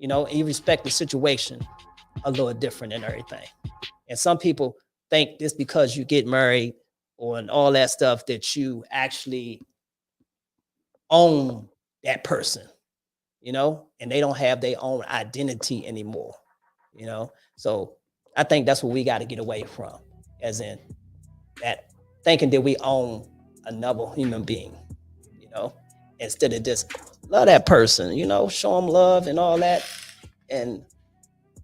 and you respect the situation a little different and everything. And some people think this because you get married and all that stuff that you actually own that person, and they don't have their own identity anymore, So I think that's what we got to get away from, as in that thinking that we own another human being, instead of just love that person, show them love and all that and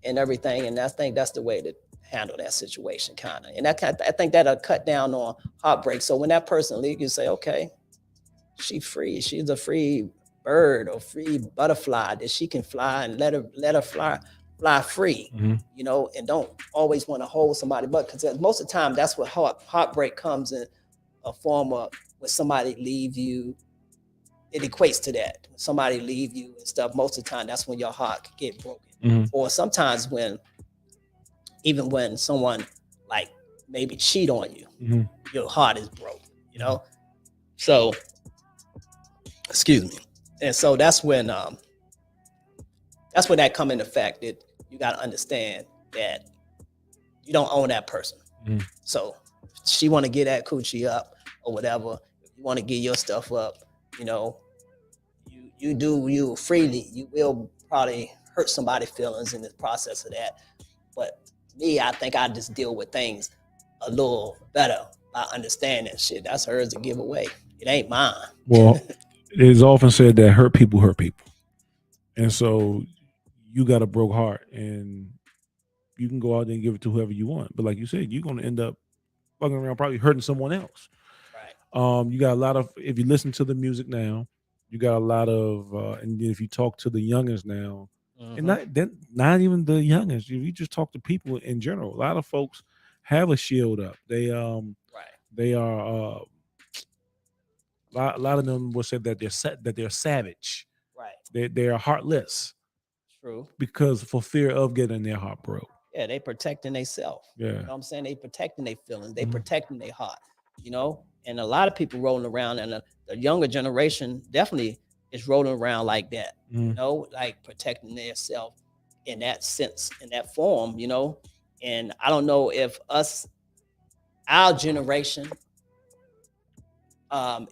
everything. And I think that's the way to handle that situation, kind of. And I think that'll cut down on heartbreak. So when that person leaves, you say, okay, she's free. She's a free bird or free butterfly that she can fly, and let her fly free, and don't always want to hold somebody. But because most of the time, that's what heartbreak comes in a form of, when somebody leave you. It equates to that. When somebody leave you and stuff, most of the time, that's when your heart can get broken. Or sometimes even when someone like maybe cheat on you, your heart is broken, So, excuse me. And so that's when that come into fact, that you got to understand that you don't own that person. So she want to get that coochie up or whatever. If you want to get your stuff up, you do you freely. You will probably hurt somebody's feelings in the process of that. But me, I think I just deal with things a little better by understanding shit. That's hers to give away. It ain't mine. Well, it is often said that hurt people. And so you got a broke heart, and you can go out there and give it to whoever you want. But like you said, you're going to end up fucking around probably hurting someone else. Right. You got a lot of, if you listen to the music now, you got a lot of, and if you talk to the youngins now, and not even the youngins, if you just talk to people in general, a lot of folks have a shield up. They are a lot of them will say that they're savage. Right. They are heartless. True. Because for fear of getting their heart broke. Yeah, they protecting themselves. Yeah. You know what I'm saying? They protecting their feelings. They protecting their heart, And a lot of people rolling around, and the younger generation definitely is rolling around like that, like protecting themselves in that sense, in that form, And I don't know if our generation,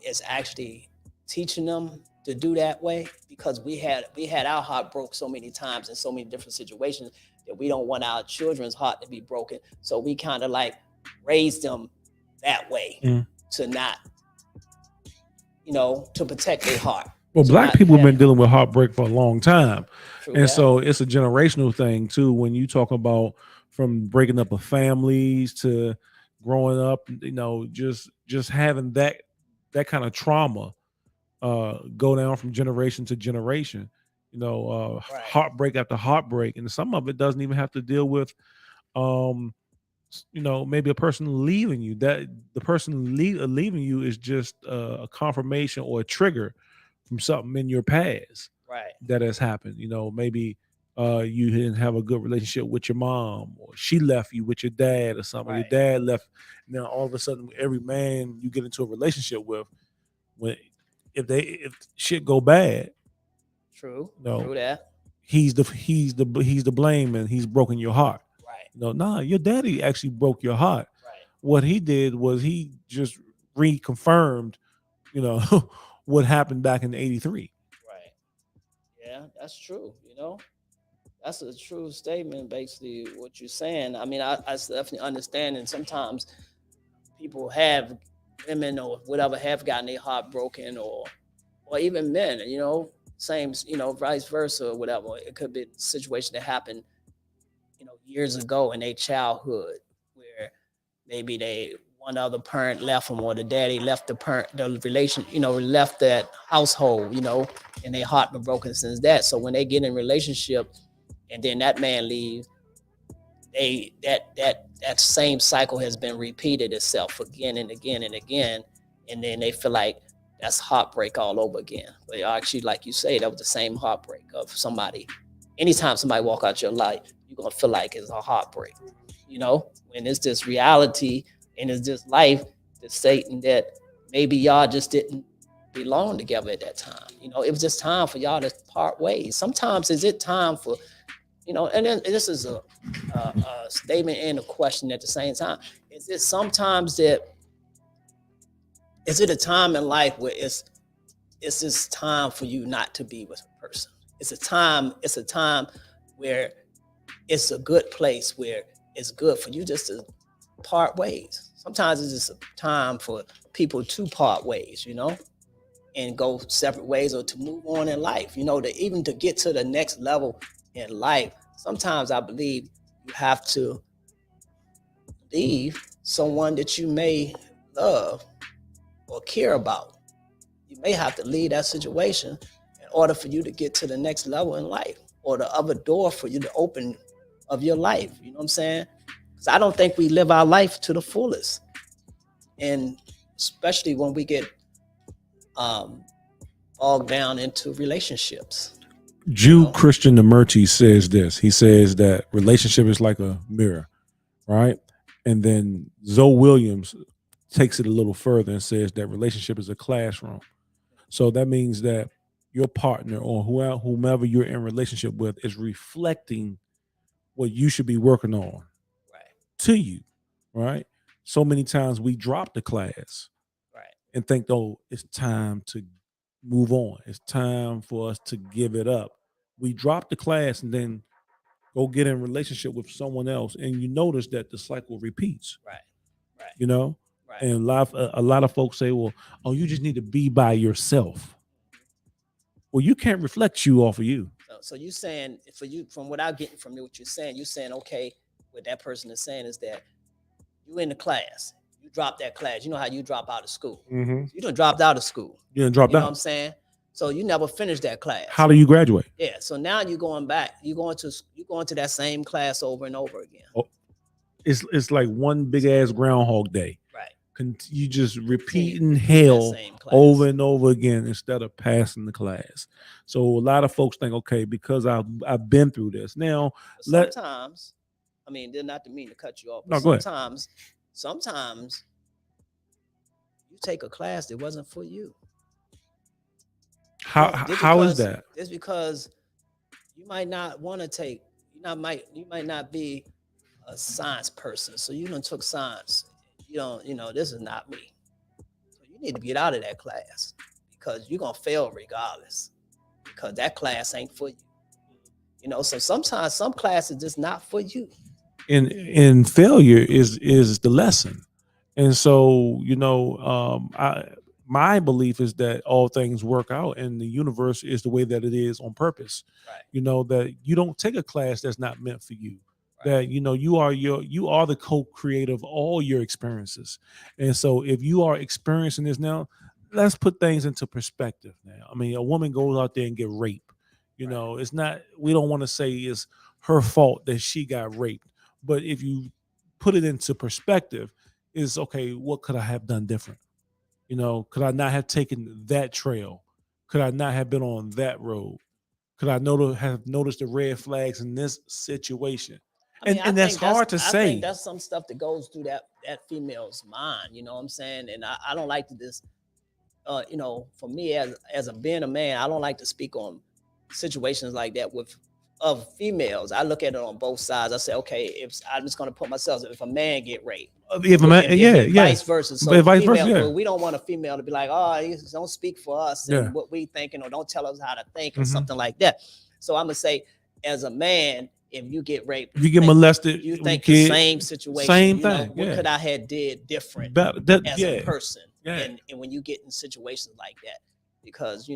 is actually teaching them to do that way, because we had our heart broke so many times in so many different situations that we don't want our children's heart to be broken. So we kind of like raise them that way, to not, to protect their heart. Well, to black not people have have- been dealing with heartbreak for a long time. True And that. so it's a generational thing too. When you talk about from breaking up of families to growing up, just having that kind of trauma go down from generation to generation, Right. heartbreak after heartbreak. And some of it doesn't even have to deal with maybe a person leaving you. That the person leaving you is just a confirmation or a trigger from something in your past Right. that has happened. Maybe you didn't have a good relationship with your mom, or she left you with your dad or something. Your Right. dad left. Now all of a sudden, every man you get into a relationship with, when if shit go bad, True. no, True that. he's the blame, and he's broken your heart. Right. Nah, your daddy actually broke your heart. Right. What he did was he just reconfirmed, what happened back in '83. Right. Yeah, that's true. That's a true statement, basically, what you're saying. I mean, I definitely understand. And sometimes people have, women or whatever, have gotten their heart broken, or even men, same, vice versa, or whatever. It could be a situation that happened, years ago in their childhood, where maybe one other parent left them, or the daddy left the relation, left that household, and their heart been broken since that. So when they get in relationship and then that man leaves, that same cycle has been repeated itself again and again and again, and then they feel like that's heartbreak all over again. But actually, like you say, that was the same heartbreak of somebody. Anytime somebody walk out your life, you're gonna feel like it's a heartbreak. When it's this reality and it's this life, that's Satan, that maybe y'all just didn't belong together at that time. It was just time for y'all to part ways. Sometimes is it time for, and then this is a statement and a question at the same time. Is it sometimes that, is it a time in life where it's just time for you not to be with a person? It's a time where it's a good place, where it's good for you just to part ways. Sometimes it's just a time for people to part ways, and go separate ways, or to move on in life, to get to the next level in life. Sometimes I believe you have to leave someone that you may love or care about. You may have to leave that situation in order for you to get to the next level in life, or the other door for you to open of your life. You know what I'm saying? Because I don't think we live our life to the fullest. And especially when we get bogged down into relationships. Jew Christian Demerti says this. He says that relationship is like a mirror, right? And then Zoe Williams takes it a little further and says that relationship is a classroom. So that means that your partner, or whomever you're in relationship with, is reflecting what you should be working on to you, right? So many times we drop the class, and think, oh, it's time to move on. It's time for us to give it up. We drop the class and then go get in a relationship with someone else, and you notice that the cycle repeats. Right. Right. And a lot of folks say, well, oh, you just need to be by yourself. Well, you can't reflect you off of you. So you saying, for you, from what I'm getting from you, what you're saying, okay, what that person is saying is that you in the class, you drop that class. You know how you drop out of school. Mm-hmm. You done dropped out of school. You done dropped out. You know what I'm saying? So you never finished that class. How do you graduate? Yeah. So now you're going back. You're going to that same class over and over again. Oh, it's like one big ass Groundhog Day. Right. You just repeating hell over and over again instead of passing the class. So a lot of folks think, okay, because I've been through this. Now, sometimes, I mean, they're not to mean to cut you off. But no, sometimes you take a class that wasn't for you. How is that? It's because you might not want to take, You might not be a science person, so you done took science. You don't, this is not me. So you need to get out of that class because you're gonna fail regardless. Because that class ain't for you. So sometimes some classes just not for you. And failure is the lesson. And so, my belief is that all things work out and the universe is the way that it is on purpose. Right. That you don't take a class that's not meant for you. Right. That you are the co-creator of all your experiences. And so if you are experiencing this now, let's put things into perspective now. I mean, a woman goes out there and get raped. Right. It's not, we don't want to say it's her fault that she got raped. But if you put it into perspective, is okay, what could I have done different? Could I not have taken that trail? Could I not have been on that road? Could I have noticed the red flags in this situation? And that's hard to say. I think that's some stuff that goes through that female's mind. You know what I'm saying? And I don't like to just, for me as being a man, I don't like to speak on situations like that of females. I look at it on both sides. I say, okay, if I'm just going to put myself, if a man get raped, vice versa. So vice versa, yeah. Well, we don't want a female to be like, oh, don't speak for us and what we thinking, or don't tell us how to think, or something like that. So I'm gonna say, as a man, if you get raped, if you get molested, you think the same situation, same thing. What could I have did different as a person? And when you get in situations like that, because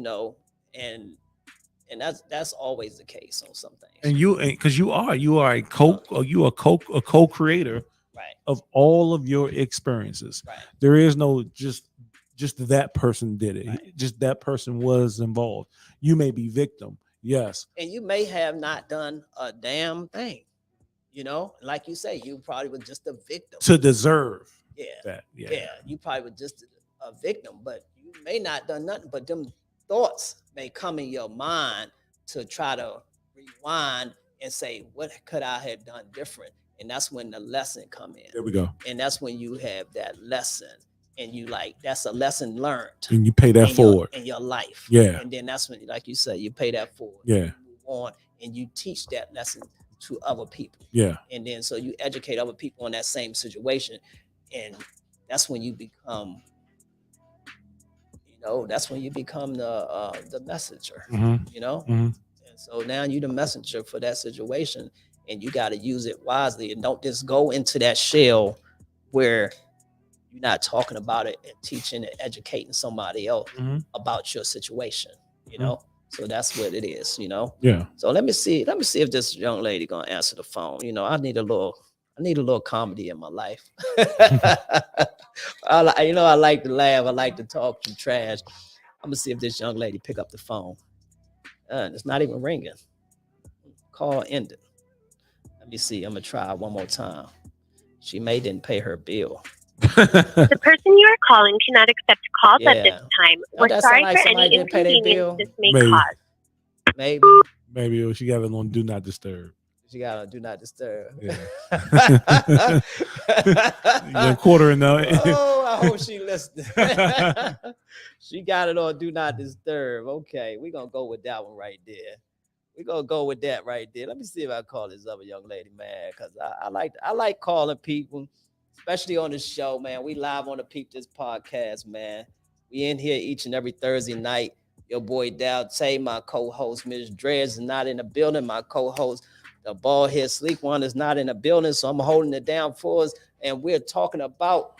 and that's always the case on some things. And because you are a co-creator, right, of all of your experiences. Right. There is no just that person did it. Right. Just that person was involved. You may be victim, yes, and you may have not done a damn thing. Like you say, you probably was just a victim to deserve that. Yeah, you probably was just a victim, but you may not done nothing. But them thoughts may come in your mind to try to rewind and say, what could I have done different? And that's when the lesson come in. There we go. And that's when you have that lesson, and you that's a lesson learned, and you pay that forward in your life. Yeah. And then that's when, like you say, you pay that forward. Yeah. You move on and you teach that lesson to other people. Yeah. And then so you educate other people in that same situation, and that's when you become, that's when you become the messenger. Mm-hmm. And so now you're the messenger for that situation, and you got to use it wisely, and don't just go into that shell where you're not talking about it and teaching and educating somebody else about your situation. So that's what it is. Yeah. So let me see if this young lady gonna answer the phone. I need a little comedy in my life. I like to laugh. I like to talk some trash. I'm gonna see if this young lady pick up the phone. It's not even ringing. Call ended. Let me see. I'm gonna try one more time. She didn't pay her bill. The person you are calling cannot accept calls at this time. We're sorry for any inconvenience this may cause. Maybe she got it on Do Not Disturb. She got on Do Not Disturb. Yeah. You're quartering though. Oh, I hope she listened. She got it on Do Not Disturb. Okay, we're gonna go with that one right there. We're gonna go with that right there. Let me see if I call this other young lady, man, because I like calling people, especially on the show, man. We live on the Peepdis Podcast, man. We in here each and every Thursday night. Your boy Tay, my co-host, Ms. Drez is not in the building. My co-host, the bald head sleek one, is not in the building, so I'm holding it down for us. And we're talking about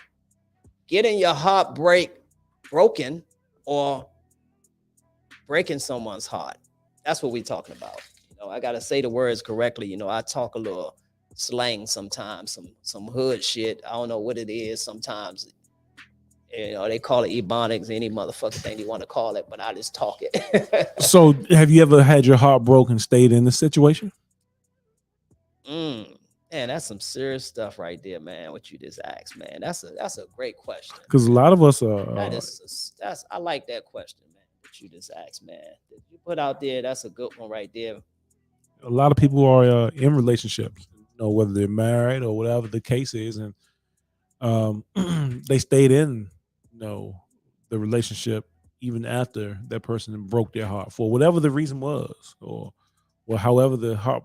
getting your heart broken or breaking someone's heart. That's what we're talking about. I gotta say the words correctly. I talk a little slang sometimes, some hood shit. I don't know what it is sometimes. They call it ebonics, any motherfucking thing you want to call it, but I just talk it. So have you ever had your heart broken, stayed in the situation? Man, that's some serious stuff right there, man. What you just asked, man. That's a great question. Because a lot of us are I like that question, man. What you just asked, man. That you put out there, that's a good one right there. A lot of people are in relationships, whether they're married or whatever the case is, and they stayed in, the relationship even after that person broke their heart for whatever the reason was, or however the heart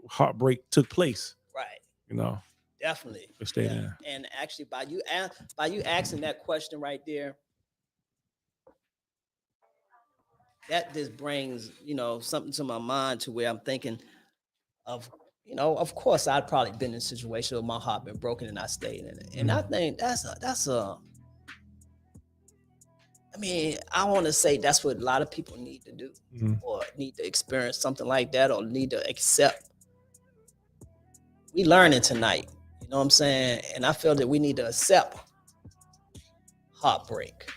heartbreak took place. Right. You know. Definitely. Stay there. And actually, by you asking that question right there, that just brings, something to my mind to where I'm thinking of, of course I'd probably been in a situation where my heart been broken and I stayed in it. And I think I want to say that's what a lot of people need to do or need to experience something like that or need to accept. We learning tonight, you know what I'm saying? And I feel that we need to accept heartbreak.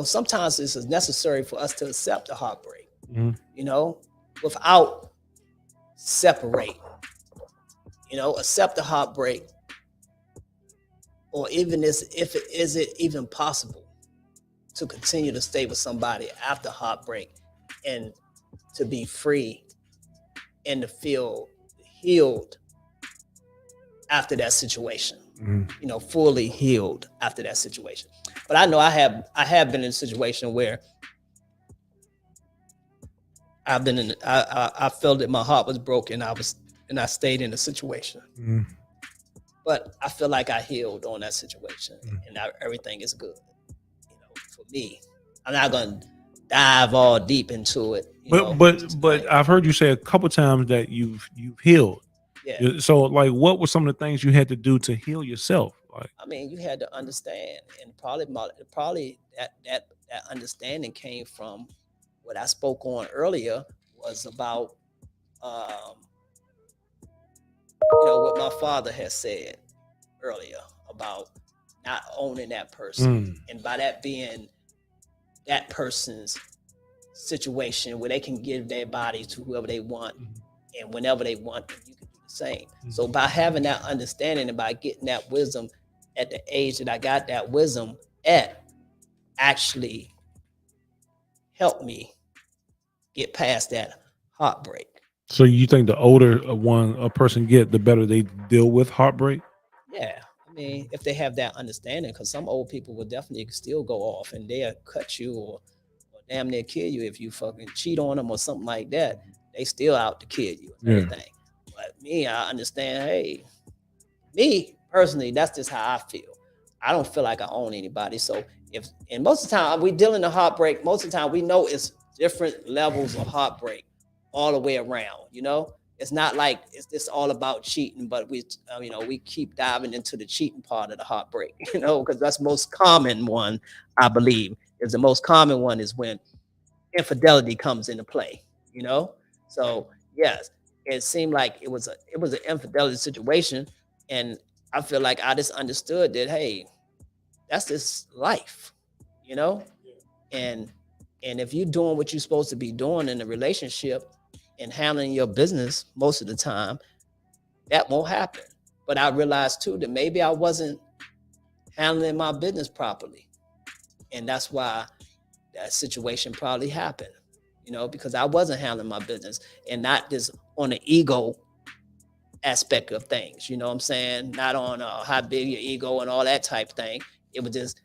Sometimes it's necessary for us to accept the heartbreak, without separate, accept the heartbreak, or even is it even possible to continue to stay with somebody after heartbreak and to be free and to feel healed after that situation, fully healed after that situation. But I know I have been in a situation where I've been in. I felt that my heart was broken. I stayed in the situation. But I feel like I healed on that situation, and everything is good. For me, I'm not gonna dive all deep into it. But I've heard you say a couple times that you've healed. Yeah. So, like, what were some of the things you had to do to heal yourself? Like, you had to understand, and probably that understanding came from what I spoke on earlier was about, what my father has said earlier about not owning that person, and by that being that person's situation where they can give their body to whoever they want, and whenever they want, you can do the same. So by having that understanding and by getting that wisdom at the age that I got that wisdom at, actually helped me get past that heartbreak. So you think the older a person get, the better they deal with heartbreak? Yeah. If they have that understanding, because some old people will definitely still go off and they'll cut you or damn near kill you if you fucking cheat on them or something like that. They still out to kill you and everything. But me, I understand, hey, me personally, that's just how I feel. I don't feel like I own anybody. So and most of the time we dealing in heartbreak, most of the time we know it's different levels of heartbreak all the way around, It's not like it's just all about cheating, but we keep diving into the cheating part of the heartbreak, because that's the most common one, I believe, is the most common one is when infidelity comes into play, So yes, it seemed like it was an infidelity situation, and I feel like I just understood that, hey, that's just life, and if you're doing what you're supposed to be doing in a relationship and handling your business most of the time, that won't happen. But I realized too that maybe I wasn't handling my business properly, and that's why that situation probably happened, because I wasn't handling my business and not just on the ego aspect of things, what I'm saying? Not on how big your ego and all that type thing. It was just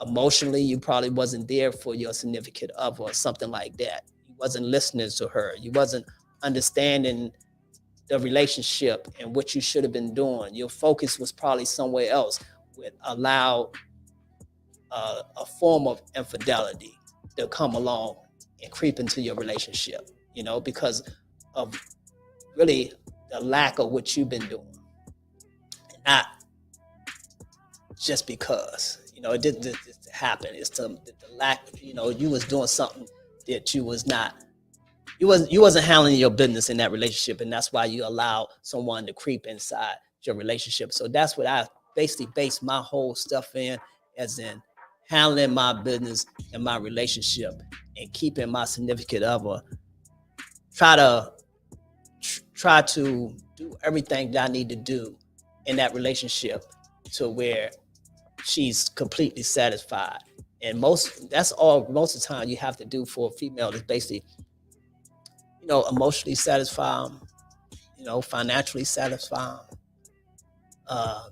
emotionally, you probably wasn't there for your significant other or something like that. You wasn't listening to her. You wasn't understanding the relationship and what you should have been doing. Your focus was probably somewhere else, with allowed a form of infidelity to come along and creep into your relationship, because of really the lack of what you've been doing. Not just because, it didn't happen. It's the lack, you was doing something that you wasn't handling your business in that relationship, and that's why you allow someone to creep inside your relationship. So that's what I basically base my whole stuff in, as in handling my business and my relationship and keeping my significant other. Try to do everything that I need to do in that relationship to where she's completely satisfied. And most of the time you have to do for a female is basically, emotionally satisfy them, financially satisfy them. I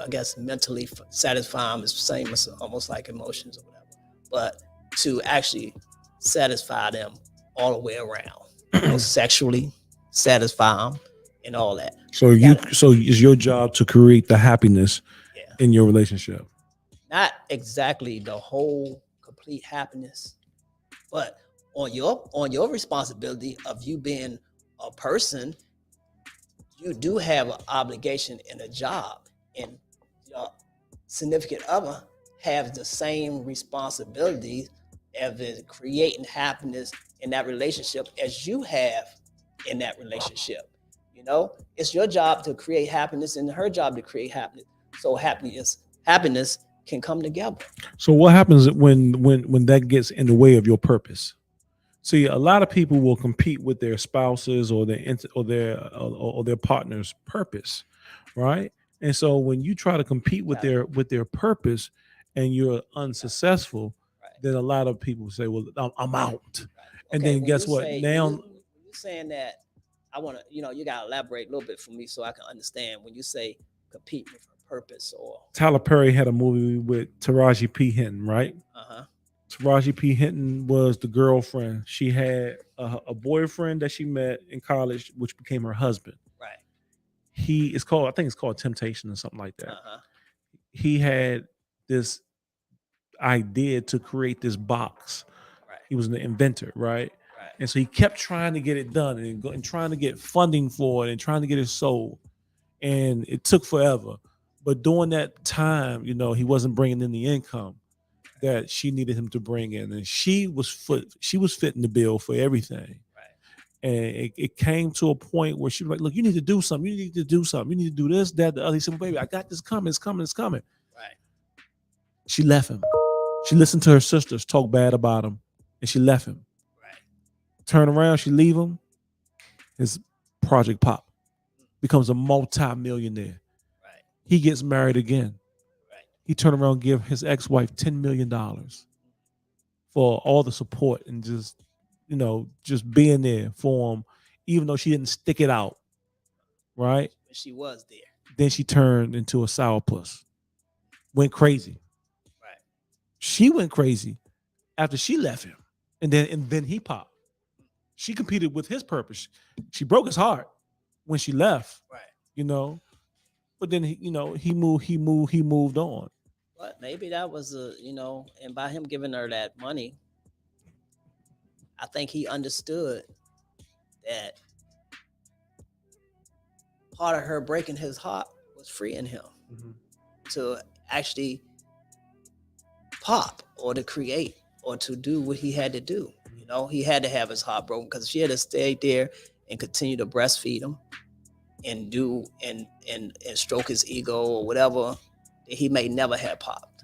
guess mentally satisfy them is the same as almost like emotions or whatever. But to actually satisfy them all the way around, sexually, satisfy them and all that. So so it's your job to create the happiness in your relationship. Not exactly the whole complete happiness, but on your responsibility of you being a person, you do have an obligation and a job, and your significant other have the same responsibilities as creating happiness in that relationship as you have in that relationship. You know, it's your job to create happiness and her job to create happiness. So happiness can come together. So what happens when that gets in the way of your purpose? See, a lot of people will compete with their spouses or their partner's purpose, right? And so when you try to compete with their purpose and you're unsuccessful, then a lot of people say, "Well, I'm out." Okay, and then guess what? Now you're saying that, I want to, you got to elaborate a little bit for me so I can understand when you say compete with her purpose. Or Tyler Perry had a movie with Taraji P. Henson, right? Taraji P. Henson was the girlfriend. She had a boyfriend that she met in college, which became her husband. Right. I think it's called Temptation or something like that. He had this idea to create this box. Right. He was an inventor, right? And so he kept trying to get it done and trying to get funding for it and trying to get it sold. And it took forever. But during that time, he wasn't bringing in the income that she needed him to bring in. And she was fitting the bill for everything. Right. And it came to a point where she was like, "Look, you need to do something. You need to do something. You need to do this, that, the other." He said, "Well, baby, I got this coming. It's coming. It's coming." Right. She left him. She listened to her sisters talk bad about him, and she left him. Turn around, she leave him. His project pop becomes a multi-millionaire. Right. He gets married again. Right. He turned around and give his ex-wife $10 million for all the support and just being there for him, even though she didn't stick it out. Right? She was there. Then she turned into a sourpuss. Went crazy. Right. She went crazy after she left him. And then he popped. She competed with his purpose. She broke his heart when she left. Right. But then he moved on. But maybe that was and by him giving her that money, I think he understood that part of her breaking his heart was freeing him to actually pop or to create or to do what he had to do. He had to have his heart broken because she had to stay there and continue to breastfeed him and do and stroke his ego or whatever that he may never have popped.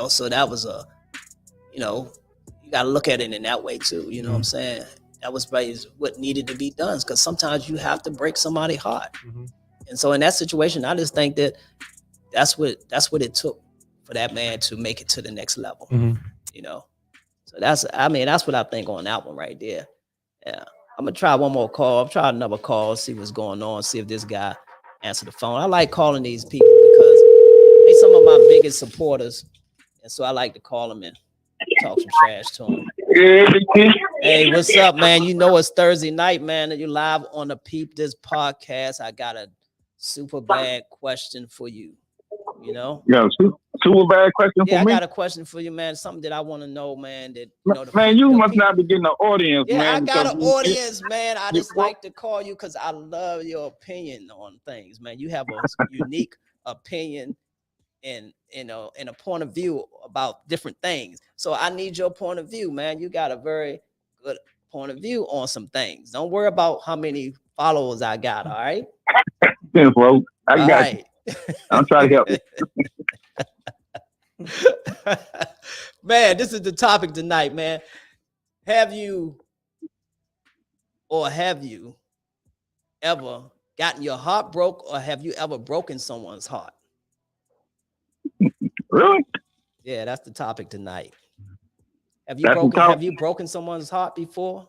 So that was you got to look at it in that way too. You know what I'm saying? That was what needed to be done, because sometimes you have to break somebody's heart. And so in that situation, I just think that that's what it took for that man to make it to the next level. So that's what I think on that one right there. Yeah. I'm going to try one more call. I'll try another call, see what's going on, see if this guy answer the phone. I like calling these people because they some of my biggest supporters. And so I like to call them and talk some trash to them. Hey, what's up, man? It's Thursday night, man. And you're live on the Peepdis Podcast. I got a super bad question for you. Yeah, super bad question for me. I got a question for you, man. Something that I want to know, man. That you must not be getting an audience, man. Yeah, I got an audience, man. I just like to call you because I love your opinion on things, man. You have a unique opinion and a point of view about different things. So I need your point of view, man. You got a very good point of view on some things. Don't worry about how many followers I got. All right. I got you. I'm trying to help you. Man, this is the topic tonight, man. Have you ever gotten your heart broke, or have you ever broken someone's heart? Really? Yeah, that's the topic tonight. Have you broken someone's heart before?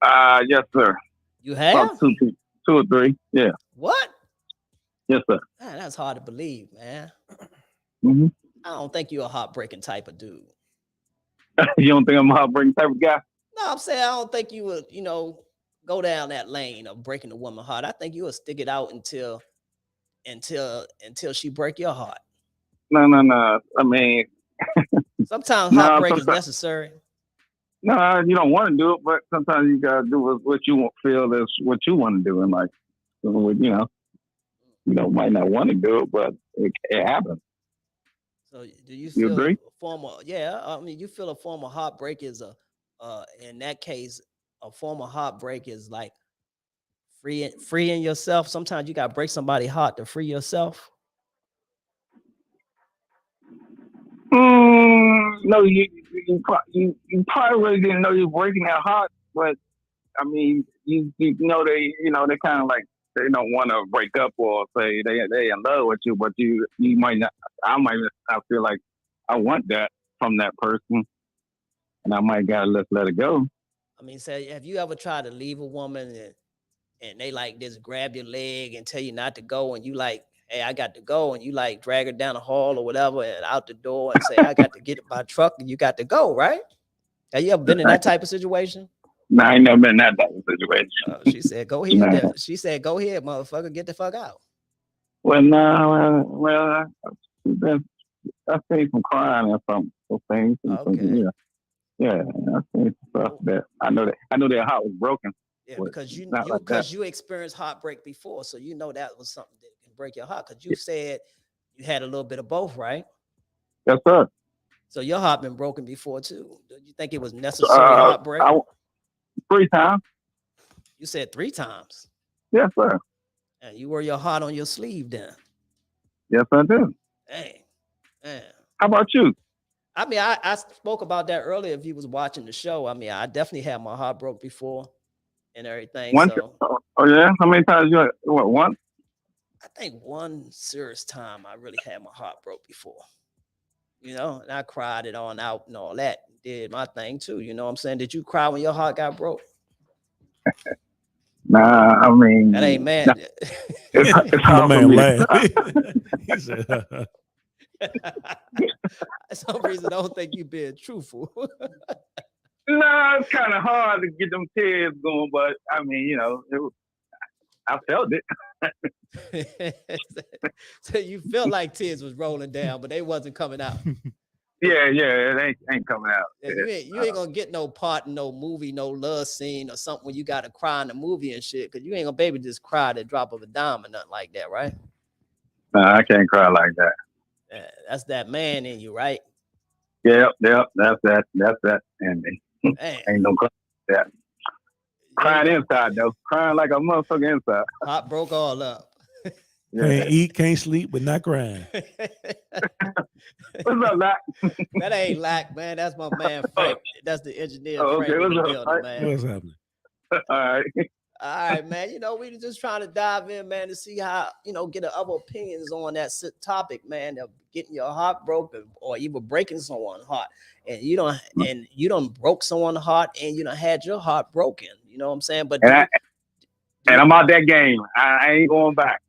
Yes, sir. You have? About two or three. Yeah. What? Yes, sir. Man, that's hard to believe, man. Mm-hmm. I don't think you're a heartbreaking type of dude. You don't think I'm a heartbreaking type of guy? No, I'm saying I don't think you would, go down that lane of breaking a woman's heart, I think you will stick it out until she break your heart. No. I mean, sometimes heartbreak is necessary. No, you don't want to do it, but sometimes you gotta do what you feel is what you want to do in life. You might not want to do it, but it happens. So do you feel agree? You feel a form of heartbreak is in that case, a form of heartbreak is like freeing yourself. Sometimes you gotta break somebody's heart to free yourself. No, you probably really didn't know you were breaking their heart, but I mean, they kind of like they don't want to break up or say they in love with you, but you might not. I feel like I want that from that person, and I might gotta let it go. I mean, say, have you ever tried to leave a woman and they like just grab your leg and tell you not to go, and you like, hey, I got to go, and you like drag her down the hall or whatever and out the door and say, I got to get my truck and you got to go, right? Have you ever been in that type of situation? No, I ain't never been in that type of situation. She said, go ahead. Nah. She said, go ahead, motherfucker, get the fuck out. Well, no, I've seen some crying and some things. Okay. Yeah, I've seen stuff that I know their heart was broken. Yeah, because you experienced heartbreak before, so you know that was something that can break your heart. Because you said you had a little bit of both, right? Yes, sir. So your heart been broken before too. Do you think it was necessary heartbreak? 3 times. You said 3 times. Yes, sir. And you wear your heart on your sleeve then. Yes, I do. Dang. How about you? I mean, I spoke about that earlier if you was watching the show. I mean, I definitely had my heart broke before and everything. Oh yeah? How many times you once? I think one serious time I really had my heart broke before. And I cried it on out and all that. Did my thing too. You know what I'm saying? Did you cry when your heart got broke? Nah, I mean that ain't mad. Nah. It's hard man laugh. He said, For some reason I don't think you being truthful. No, it's kind of hard to get them tears going, but I mean, I felt it. So you felt like tears was rolling down, but they wasn't coming out. Yeah, it ain't coming out. You ain't gonna get no part in no movie, no love scene or something when you gotta cry in the movie and shit, because you ain't gonna be able to just cry at the drop of a dime or nothing like that, right? No, I can't cry like that. That's that man in you, right? Yep, that's that in me. Ain't no cry like that. Crying inside though, crying like a motherfucker inside. Heart broke all up. Can't eat, can't sleep, but not crying. What's up, Lack? That ain't Lack, man. That's my man Frank. That's the engineer. Okay, Frank what's up, building, man? What's happening? All right, man. We just trying to dive in, man, to see how get other opinions on that topic, man. Of getting your heart broken or even breaking someone's heart, and you don't broke someone's heart, and you don't had your heart broken. You know what I'm saying? But I'm out that game. I ain't going back.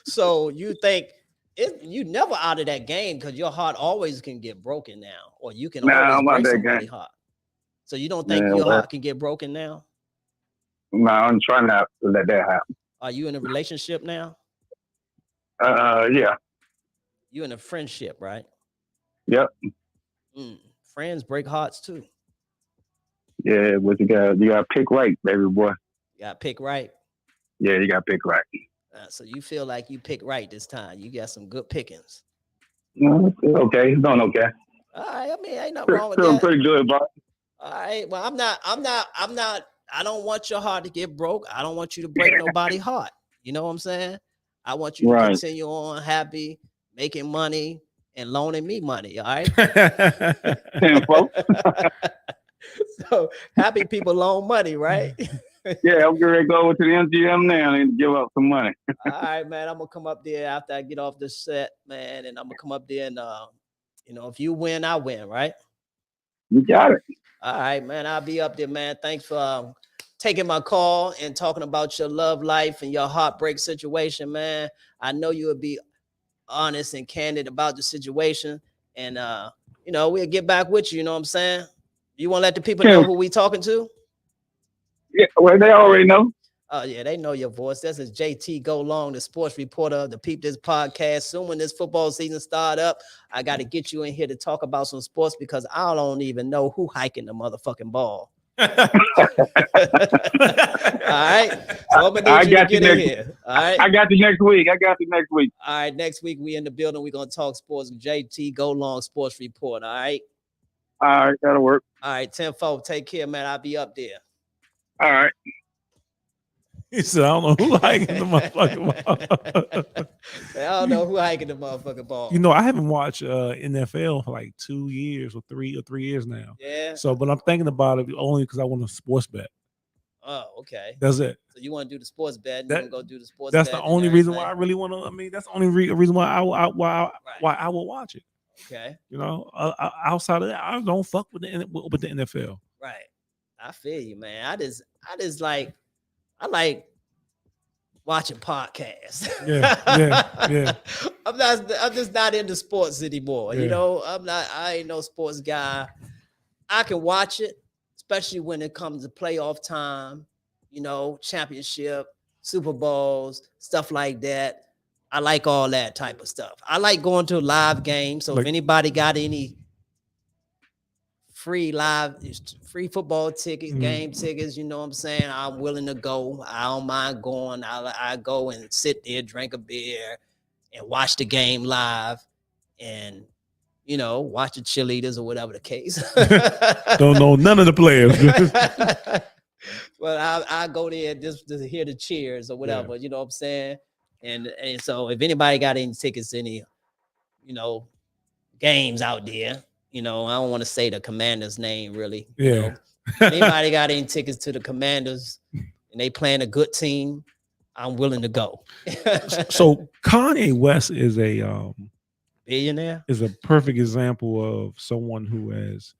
So you think you never out of that game because your heart always can get broken now, or you can always break somebody's heart. So you don't think your heart can get broken now? No, I'm trying not to let that happen. Are you in a relationship now? Yeah. You in a friendship, right? Yep. Friends break hearts too. Yeah, but you gotta pick right, baby boy. You gotta pick right. Yeah, you gotta pick right. So you feel like you pick right this time. You got some good pickings. Okay, it's doing okay. All right, I mean, ain't nothing wrong with feeling that. Pretty good, bro. All right, well, I'm not. I don't want your heart to get broke. I don't want you to break nobody's heart. You know what I'm saying? I want you to continue on happy, making money, and loaning me money. All right. So happy people loan money, right? Yeah, I'm going to go over to the MGM now and give up some money. All right, man. I'm gonna come up there after I get off the set, man, and I'm gonna come up there and if you win, I win, right? You got it. All right, man. I'll be up there, man. Thanks for taking my call and talking about your love life and your heartbreak situation, man. I know you would be honest and candid about the situation, and we'll get back with you. You know what I'm saying? You want to let the people know who we talking to? Yeah, well, they already know. Oh, yeah, they know your voice. This is JT Go Long, the sports reporter of the Peepdis Podcast. Soon when this football season start up, I got to get you in here to talk about some sports because I don't even know who hiking the motherfucking ball. All right. So I'm gonna need you to get in here. All right. I got you next week. All right. Next week we in the building. We're gonna talk sports. JT Go Long Sports Report. All right. All right, that'll work. All right, 10-4. Take care, man. I'll be up there. All right. He said, I don't know who hiking the motherfucking ball. I don't know who hiking the motherfucking ball. You know, I haven't watched NFL for like 2 years or 3 years now. Yeah. So, but I'm thinking about it only because I want to sports bet. Oh, okay. That's it. So you want to do the sports bet? You want to go do the sports that's bet? The only reason why I really want to. I mean, that's the only reason why I will watch it. Okay. You know, outside of that, I don't fuck with the NFL. Right. I feel you, man. I just like watching podcasts. Yeah. I'm just not into sports anymore. Yeah. You know, I ain't no sports guy. I can watch it, especially when it comes to playoff time, you know, championship, Super Bowls, stuff like that. I like all that type of stuff. I like going to a live game. So if anybody got any free football tickets, game tickets, you know what I'm saying? I'm willing to go. I don't mind going. I go and sit there, drink a beer, and watch the game live, and you know, watch the cheerleaders or whatever the case. Don't know none of the players. Well, I go there just to hear the cheers or whatever. You know what I'm saying? And so if anybody got any tickets, any, you know, games out there, you know, I don't want to say the Commanders' name really. Yeah. You know? Anybody got any tickets to the Commanders and they playing a good team, I'm willing to go. So Kanye West is a billionaire, is a perfect example of someone who has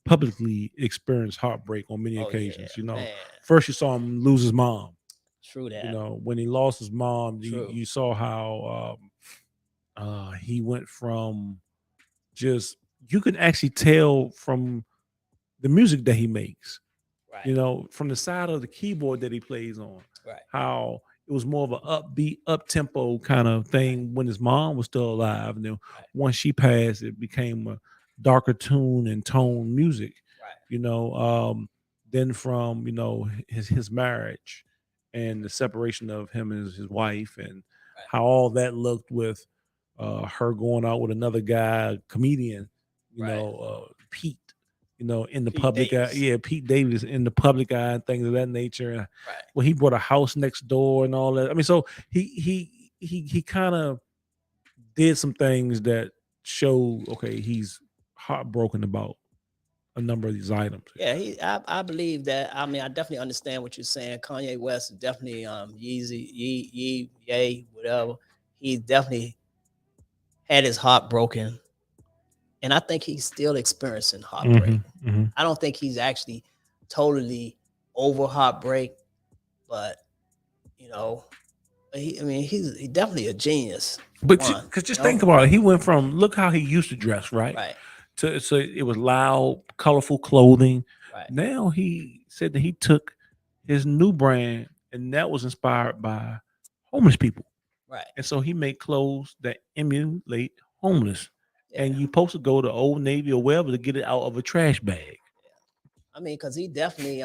publicly experienced heartbreak on many occasions. Yeah, you know, man. First you saw him lose his mom. True that. You know, when he lost his mom, you saw how he went from just, you can actually tell from the music that he makes, right. You know, from the side of the keyboard that he plays on, right. How it was more of an upbeat, up-tempo kind of thing when his mom was still alive. And then once she passed, it became a darker tune and tone music, right. You know, then from, you know, his marriage and the separation of him and his wife, and how all that looked with her going out with another guy, comedian, you know, Pete, you know, in the public eye. Pete Davis in the public eye and things of that nature. Well, he bought a house next door and all that. I mean, so he kind of did some things that show, okay, he's heartbroken about a number of these items. Yeah, I believe that. I mean, I definitely understand what you're saying. Kanye West is definitely Yeezy, Ye, whatever. He definitely had his heart broken, and I think he's still experiencing heartbreak. I don't think he's actually totally over heartbreak, but you know, he's definitely a genius. But because just think about it, he went from, look how he used to dress, right? Right. So it was loud, colorful clothing. Right. Now he said that he took his new brand, and that was inspired by homeless people. Right. And so he made clothes that emulate homeless. Yeah. And you supposed to go to Old Navy or wherever to get it out of a trash bag. Yeah. I mean, because he definitely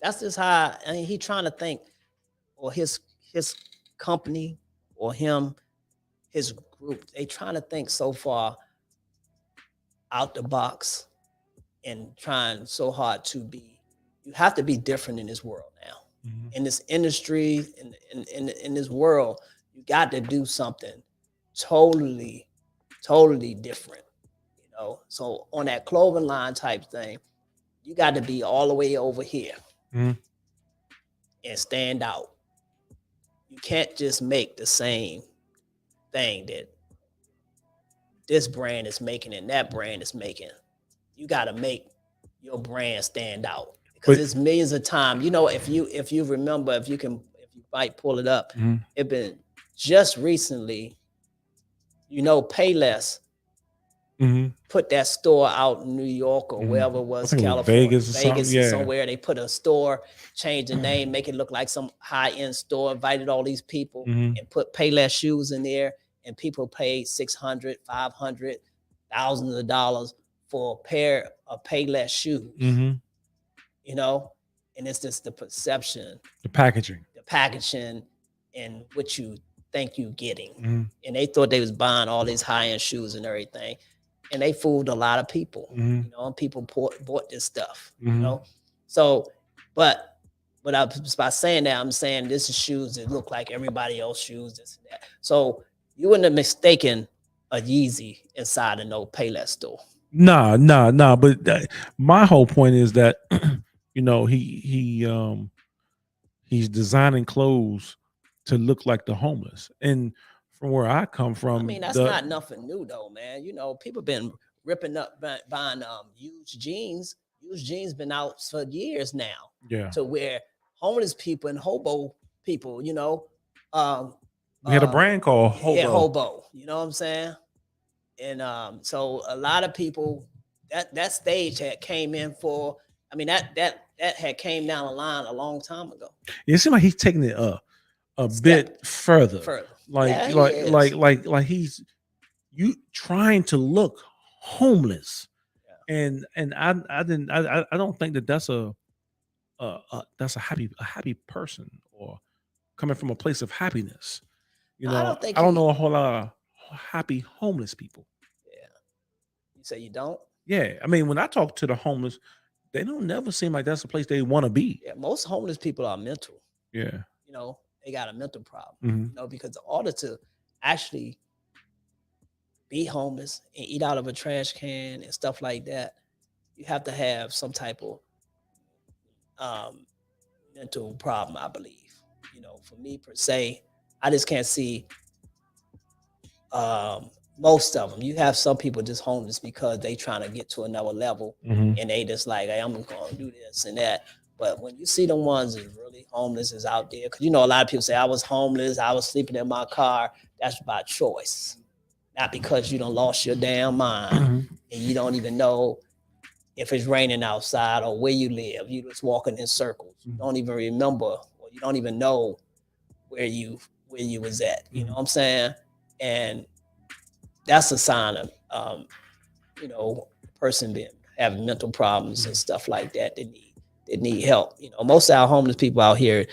that's just how, I mean, he trying to think, or his company or him, his group, they trying to think so far out the box and trying so hard to be, you have to be different in this world now. In this industry, in this world, you got to do something totally different, you know? So on that clothing line type thing, you got to be all the way over here and stand out. You can't just make the same thing that this brand is making and that brand is making. You got to make your brand stand out, because it's millions of times. You know, if you remember, if you might pull it up, it been just recently, you know, Payless put that store out in New York or wherever it was, California, Vegas or somewhere. They put a store, change the name, make it look like some high-end store, invited all these people and put Payless shoes in there, and people paid $600, $500, thousands of dollars for a pair of Payless shoes. You know, and it's just the perception, the packaging, and what you think you getting. And they thought they was buying all these high-end shoes and everything. And they fooled a lot of people, you know, and people bought this stuff, you know. So, but by saying that, I'm saying this is shoes that look like everybody else's shoes, this and that. So you wouldn't have mistaken a Yeezy inside of no Payless store. Nah. But my whole point is that, you know, he's designing clothes to look like the homeless. And from where I come from, I mean, that's not nothing new though, man. You know, people been ripping up buying used jeans. Used jeans been out for years now. Yeah. To where homeless people and hobo people, you know, we had a brand called Hobo. Yeah, Hobo. You know what I'm saying? And so a lot of people that stage had came in for. I mean, that had came down the line a long time ago. It seems like he's taking it a bit further. Like he's trying to look homeless, and I don't think that's a happy person or coming from a place of happiness. You know, I don't know a whole lot of happy homeless people. Yeah, you say you don't? Yeah, I mean, when I talk to the homeless, they don't never seem like that's a place they want to be. Yeah, most homeless people are mental. Yeah, you know, they got a mental problem. You know, because in order to actually be homeless and eat out of a trash can and stuff like that, you have to have some type of mental problem, I believe. You know, for me per se, I just can't see most of them. You have some people just homeless because they trying to get to another level and they just like, hey, I'm going to do this and that. But when you see the ones that really homeless is out there, because you know a lot of people say I was homeless, I was sleeping in my car. That's by choice, not because you done lost your damn mind and you don't even know if it's raining outside or where you live. You just walking in circles. You don't even remember, or you don't even know where you was at. You know what I'm saying? And that's a sign of you know, a person having mental problems and stuff like that. They need help. You know, most of our homeless people out here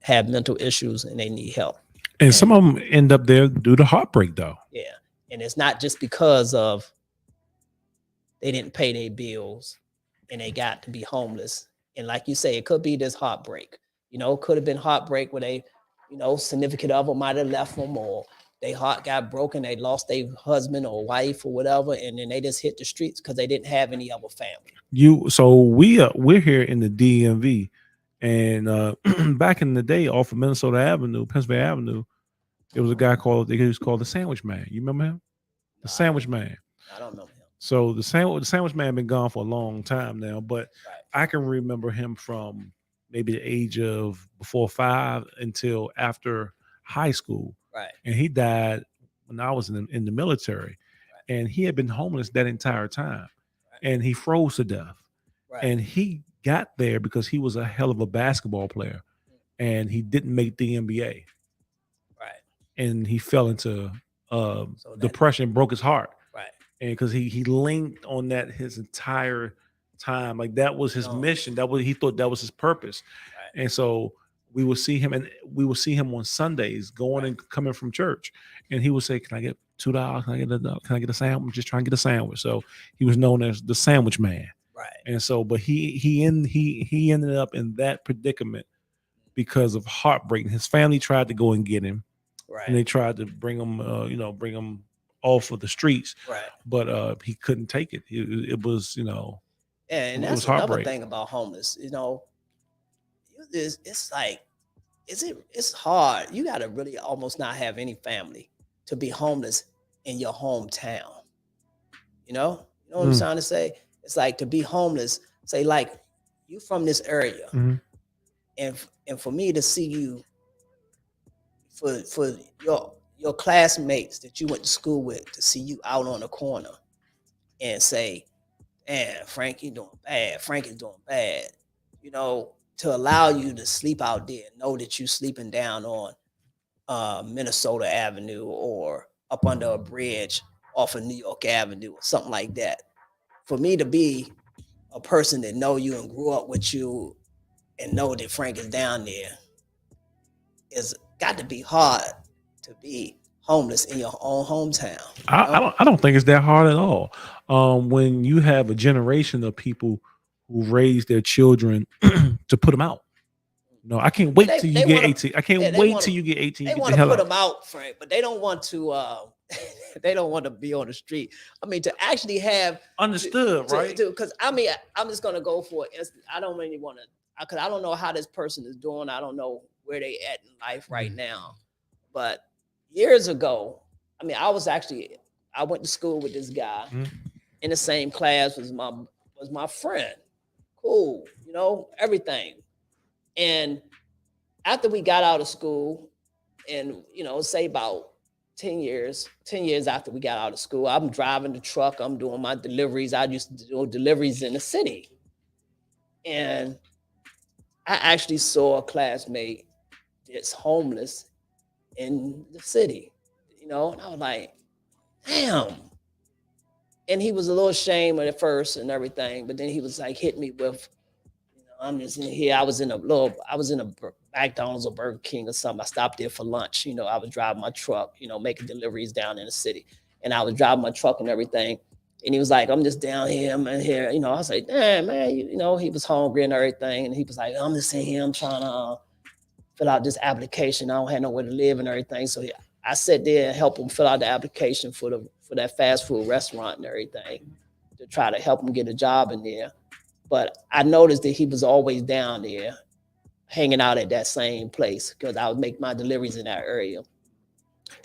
have mental issues and they need help. And some of them end up there due to heartbreak, though. Yeah, and it's not just because of they didn't pay their bills and they got to be homeless. And like you say, it could be this heartbreak. You know, it could have been heartbreak where they, you know, significant other might have left them, or their heart got broken, they lost their husband or wife or whatever, and then they just hit the streets because they didn't have any other family. So we're here in the DMV, and back in the day, off of Pennsylvania Avenue, there was a guy he was called the Sandwich Man. You remember him? The Sandwich Man. I don't know him. So the Sandwich Man been gone for a long time now, but I can remember him from maybe the age of before 5 until after high school. Right. And he died when I was in the military. Right. And he had been homeless that entire time. Right. And he froze to death. Right. And he got there because he was a hell of a basketball player. And he didn't make the NBA. Right. And he fell into depression, broke his heart. Right. And because he linked on that his entire time. Like that was his mission. He thought that was his purpose. Right. And so we would see him on Sundays going and coming from church. And he would say, "Can I get $2? Can I get a sandwich? I'm just trying to get a sandwich." So he was known as the Sandwich Man. Right. And so, but he ended up in that predicament because of heartbreak. His family tried to go and get him. Right. And they tried to bring him off of the streets. Right. But he couldn't take it. It was, and that's another thing about homeless. It's like, it's hard. You got to really almost not have any family to be homeless in your hometown. You know what I'm trying to say? It's like to be homeless, say like you from this area, and for me to see you, for your classmates that you went to school with, to see you out on the corner and say, "Man, Frank, you doing bad. Frank is doing bad." To allow you to sleep out there, know that you sleeping down on Minnesota Avenue or up under a bridge off of New York Avenue or something like that. For me to be a person that know you and grew up with you and know that Frank is down there is got to be hard to be homeless in your own hometown. I don't think it's that hard at all. When you have a generation of people who raise their children to put them out. No, I can't wait till you get 18. I can't wait till you get 18. They want to put them out, Frank, but they don't want to. They don't want to be on the street. I mean, to actually have understood, right? Because I mean, I'm just gonna go for it. I don't really want to, because I don't know how this person is doing. I don't know where they at in life right now. But years ago, I mean, I went to school with this guy in the same class was my friend. Cool, everything. And after we got out of school, and say about 10 years after we got out of school, I'm driving the truck, I'm doing my deliveries. I used to do deliveries in the city. And I actually saw a classmate that's homeless in the city, and I was like, damn. And he was a little ashamed at first and everything, but then he was like, hit me with, I'm just in here. I was in a McDonald's or Burger King or something. I stopped there for lunch. I was driving my truck, making deliveries down in the city. And I was driving my truck and everything. And he was like, I'm just down here, I'm in here. I was like, damn, man, he was hungry and everything. And he was like, I'm just in here. I'm trying to fill out this application. I don't have nowhere to live and everything. So I sat there and helped him fill out the application for that fast food restaurant and everything to try to help him get a job in there. But I noticed that he was always down there hanging out at that same place because I would make my deliveries in that area.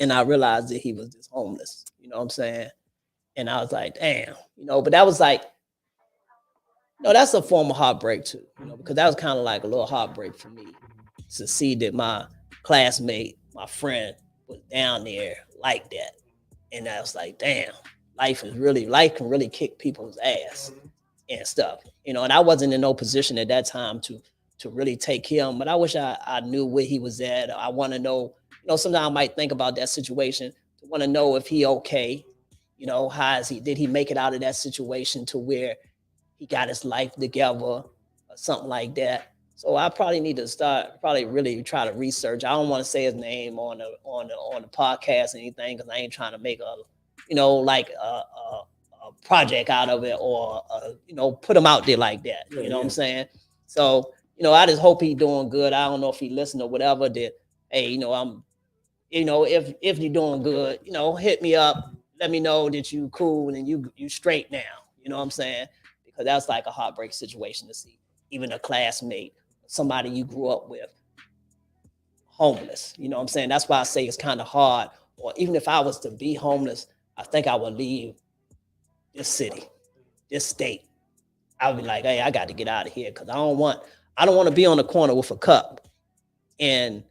And I realized that he was just homeless, you know what I'm saying? And I was like, damn, but that was like, that's a form of heartbreak too, because that was kind of like a little heartbreak for me to see that my classmate, my friend was down there like that. And I was like, damn, life can really kick people's ass and stuff, and I wasn't in no position at that time to really take him, but I wish I knew where he was at. I want to know, sometimes I might think about that situation to want to know if he okay, how is he, did he make it out of that situation to where he got his life together or something like that. So I probably need to really try to research. I don't want to say his name on the podcast or anything, because I ain't trying to make a project out of it or put him out there like that. What I'm saying? So I just hope he's doing good. I don't know if he listened or whatever. That hey, I'm if you're doing good, hit me up. Let me know that you cool and you straight now. You know what I'm saying? Because that's like a heartbreak situation to see even a classmate, somebody you grew up with, homeless. You know what I'm saying? That's why I say it's kind of hard. Or even if I was to be homeless, I think I would leave this city, this state. I would be like, hey, I got to get out of here because I don't want to be on the corner with a cup and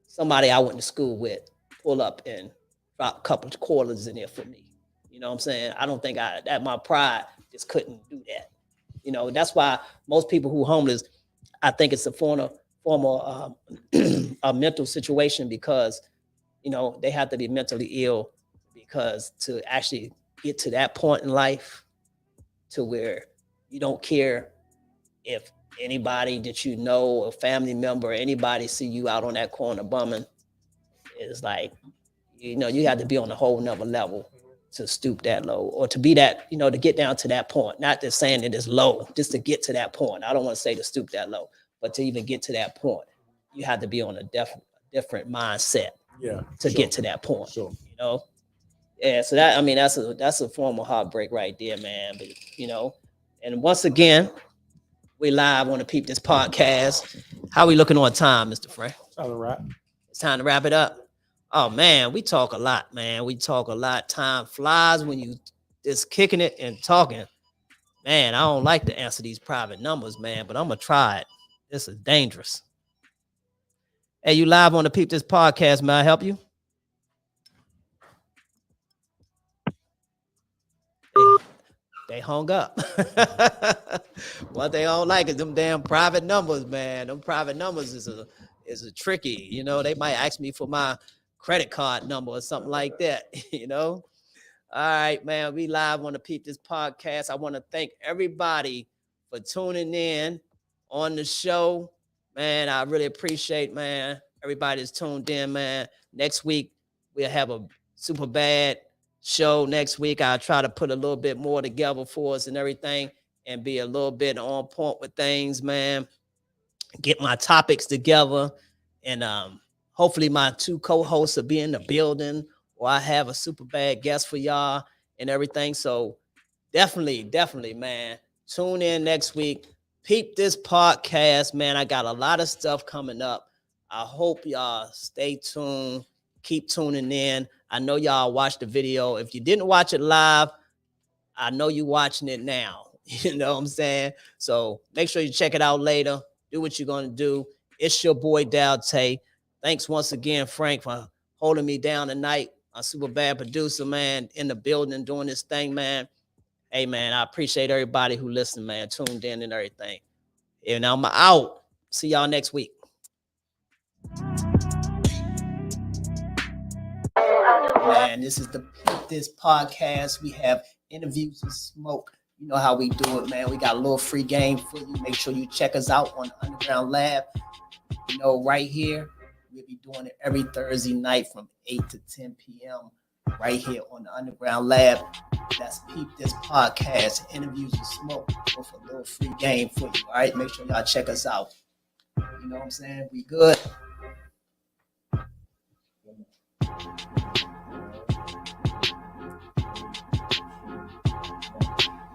somebody I went to school with pull up and drop a couple of quarters in there for me. You know what I'm saying? I don't think that my pride just couldn't do that. That's why most people who are homeless, I think it's a form of a mental situation because, they have to be mentally ill because to actually get to that point in life to where you don't care if anybody that a family member or anybody see you out on that corner bumming. It's like, you have to be on a whole nother level to stoop that low or to be that, to get down to that point. Not just saying it is low, just to get to that point. I don't want to say to stoop that low, but to even get to that point, you have to be on a different mindset to get to that point. Sure. Yeah, so that's a form of heartbreak right there, man. But and once again, we live on the Peepdis Podcast. How we looking on time, Mr. Frank? It's time to wrap it up. Oh man, we talk a lot, man. We talk a lot. Time flies when you just kicking it and talking. Man, I don't like to answer these private numbers, man, but I'm gonna try it. This is dangerous. Hey, you live on the Peepdis Podcast. May I help you? They hung up. What they don't like is them damn private numbers, man. Them private numbers is a tricky. You know, they might ask me for my credit card number or something like that. You know. All right, man. We live on the Peepdis Podcast. I want to thank everybody for tuning in on the show. Man, I really appreciate, man. Everybody's tuned in, man. Next week, we'll have a super bad show next week. I'll try to put a little bit more together for us and everything and be a little bit on point with things, man. Get my topics together. And hopefully my two co-hosts will be in the building, or I have a super bad guest for y'all and everything. So definitely, man. Tune in next week. Peepdis Podcast, man. I got a lot of stuff coming up. I hope y'all stay tuned. Keep tuning in. I know y'all watched the video. If you didn't watch it live, I know you watching it now. You know what I'm saying? So make sure you check it out later. Do what you're going to do. It's your boy, Dalte. Thanks once again, Frank, for holding me down tonight. A super bad producer, man, in the building doing this thing, man. Hey, man, I appreciate everybody who listened, man, tuned in and everything. And I'm out. See y'all next week. Man, this is the Peepdis Podcast. We have interviews with Smoke. You know how we do it, man. We got a little free game for you. Make sure you check us out on the Underground Lab. You know, right here. We'll be doing it every Thursday night from 8 to 10 p.m. right here on the Underground Lab. That's Peepdis Podcast, interviews with Smoke, with a little free game for you. All right, make sure y'all check us out. You know what I'm saying? We good.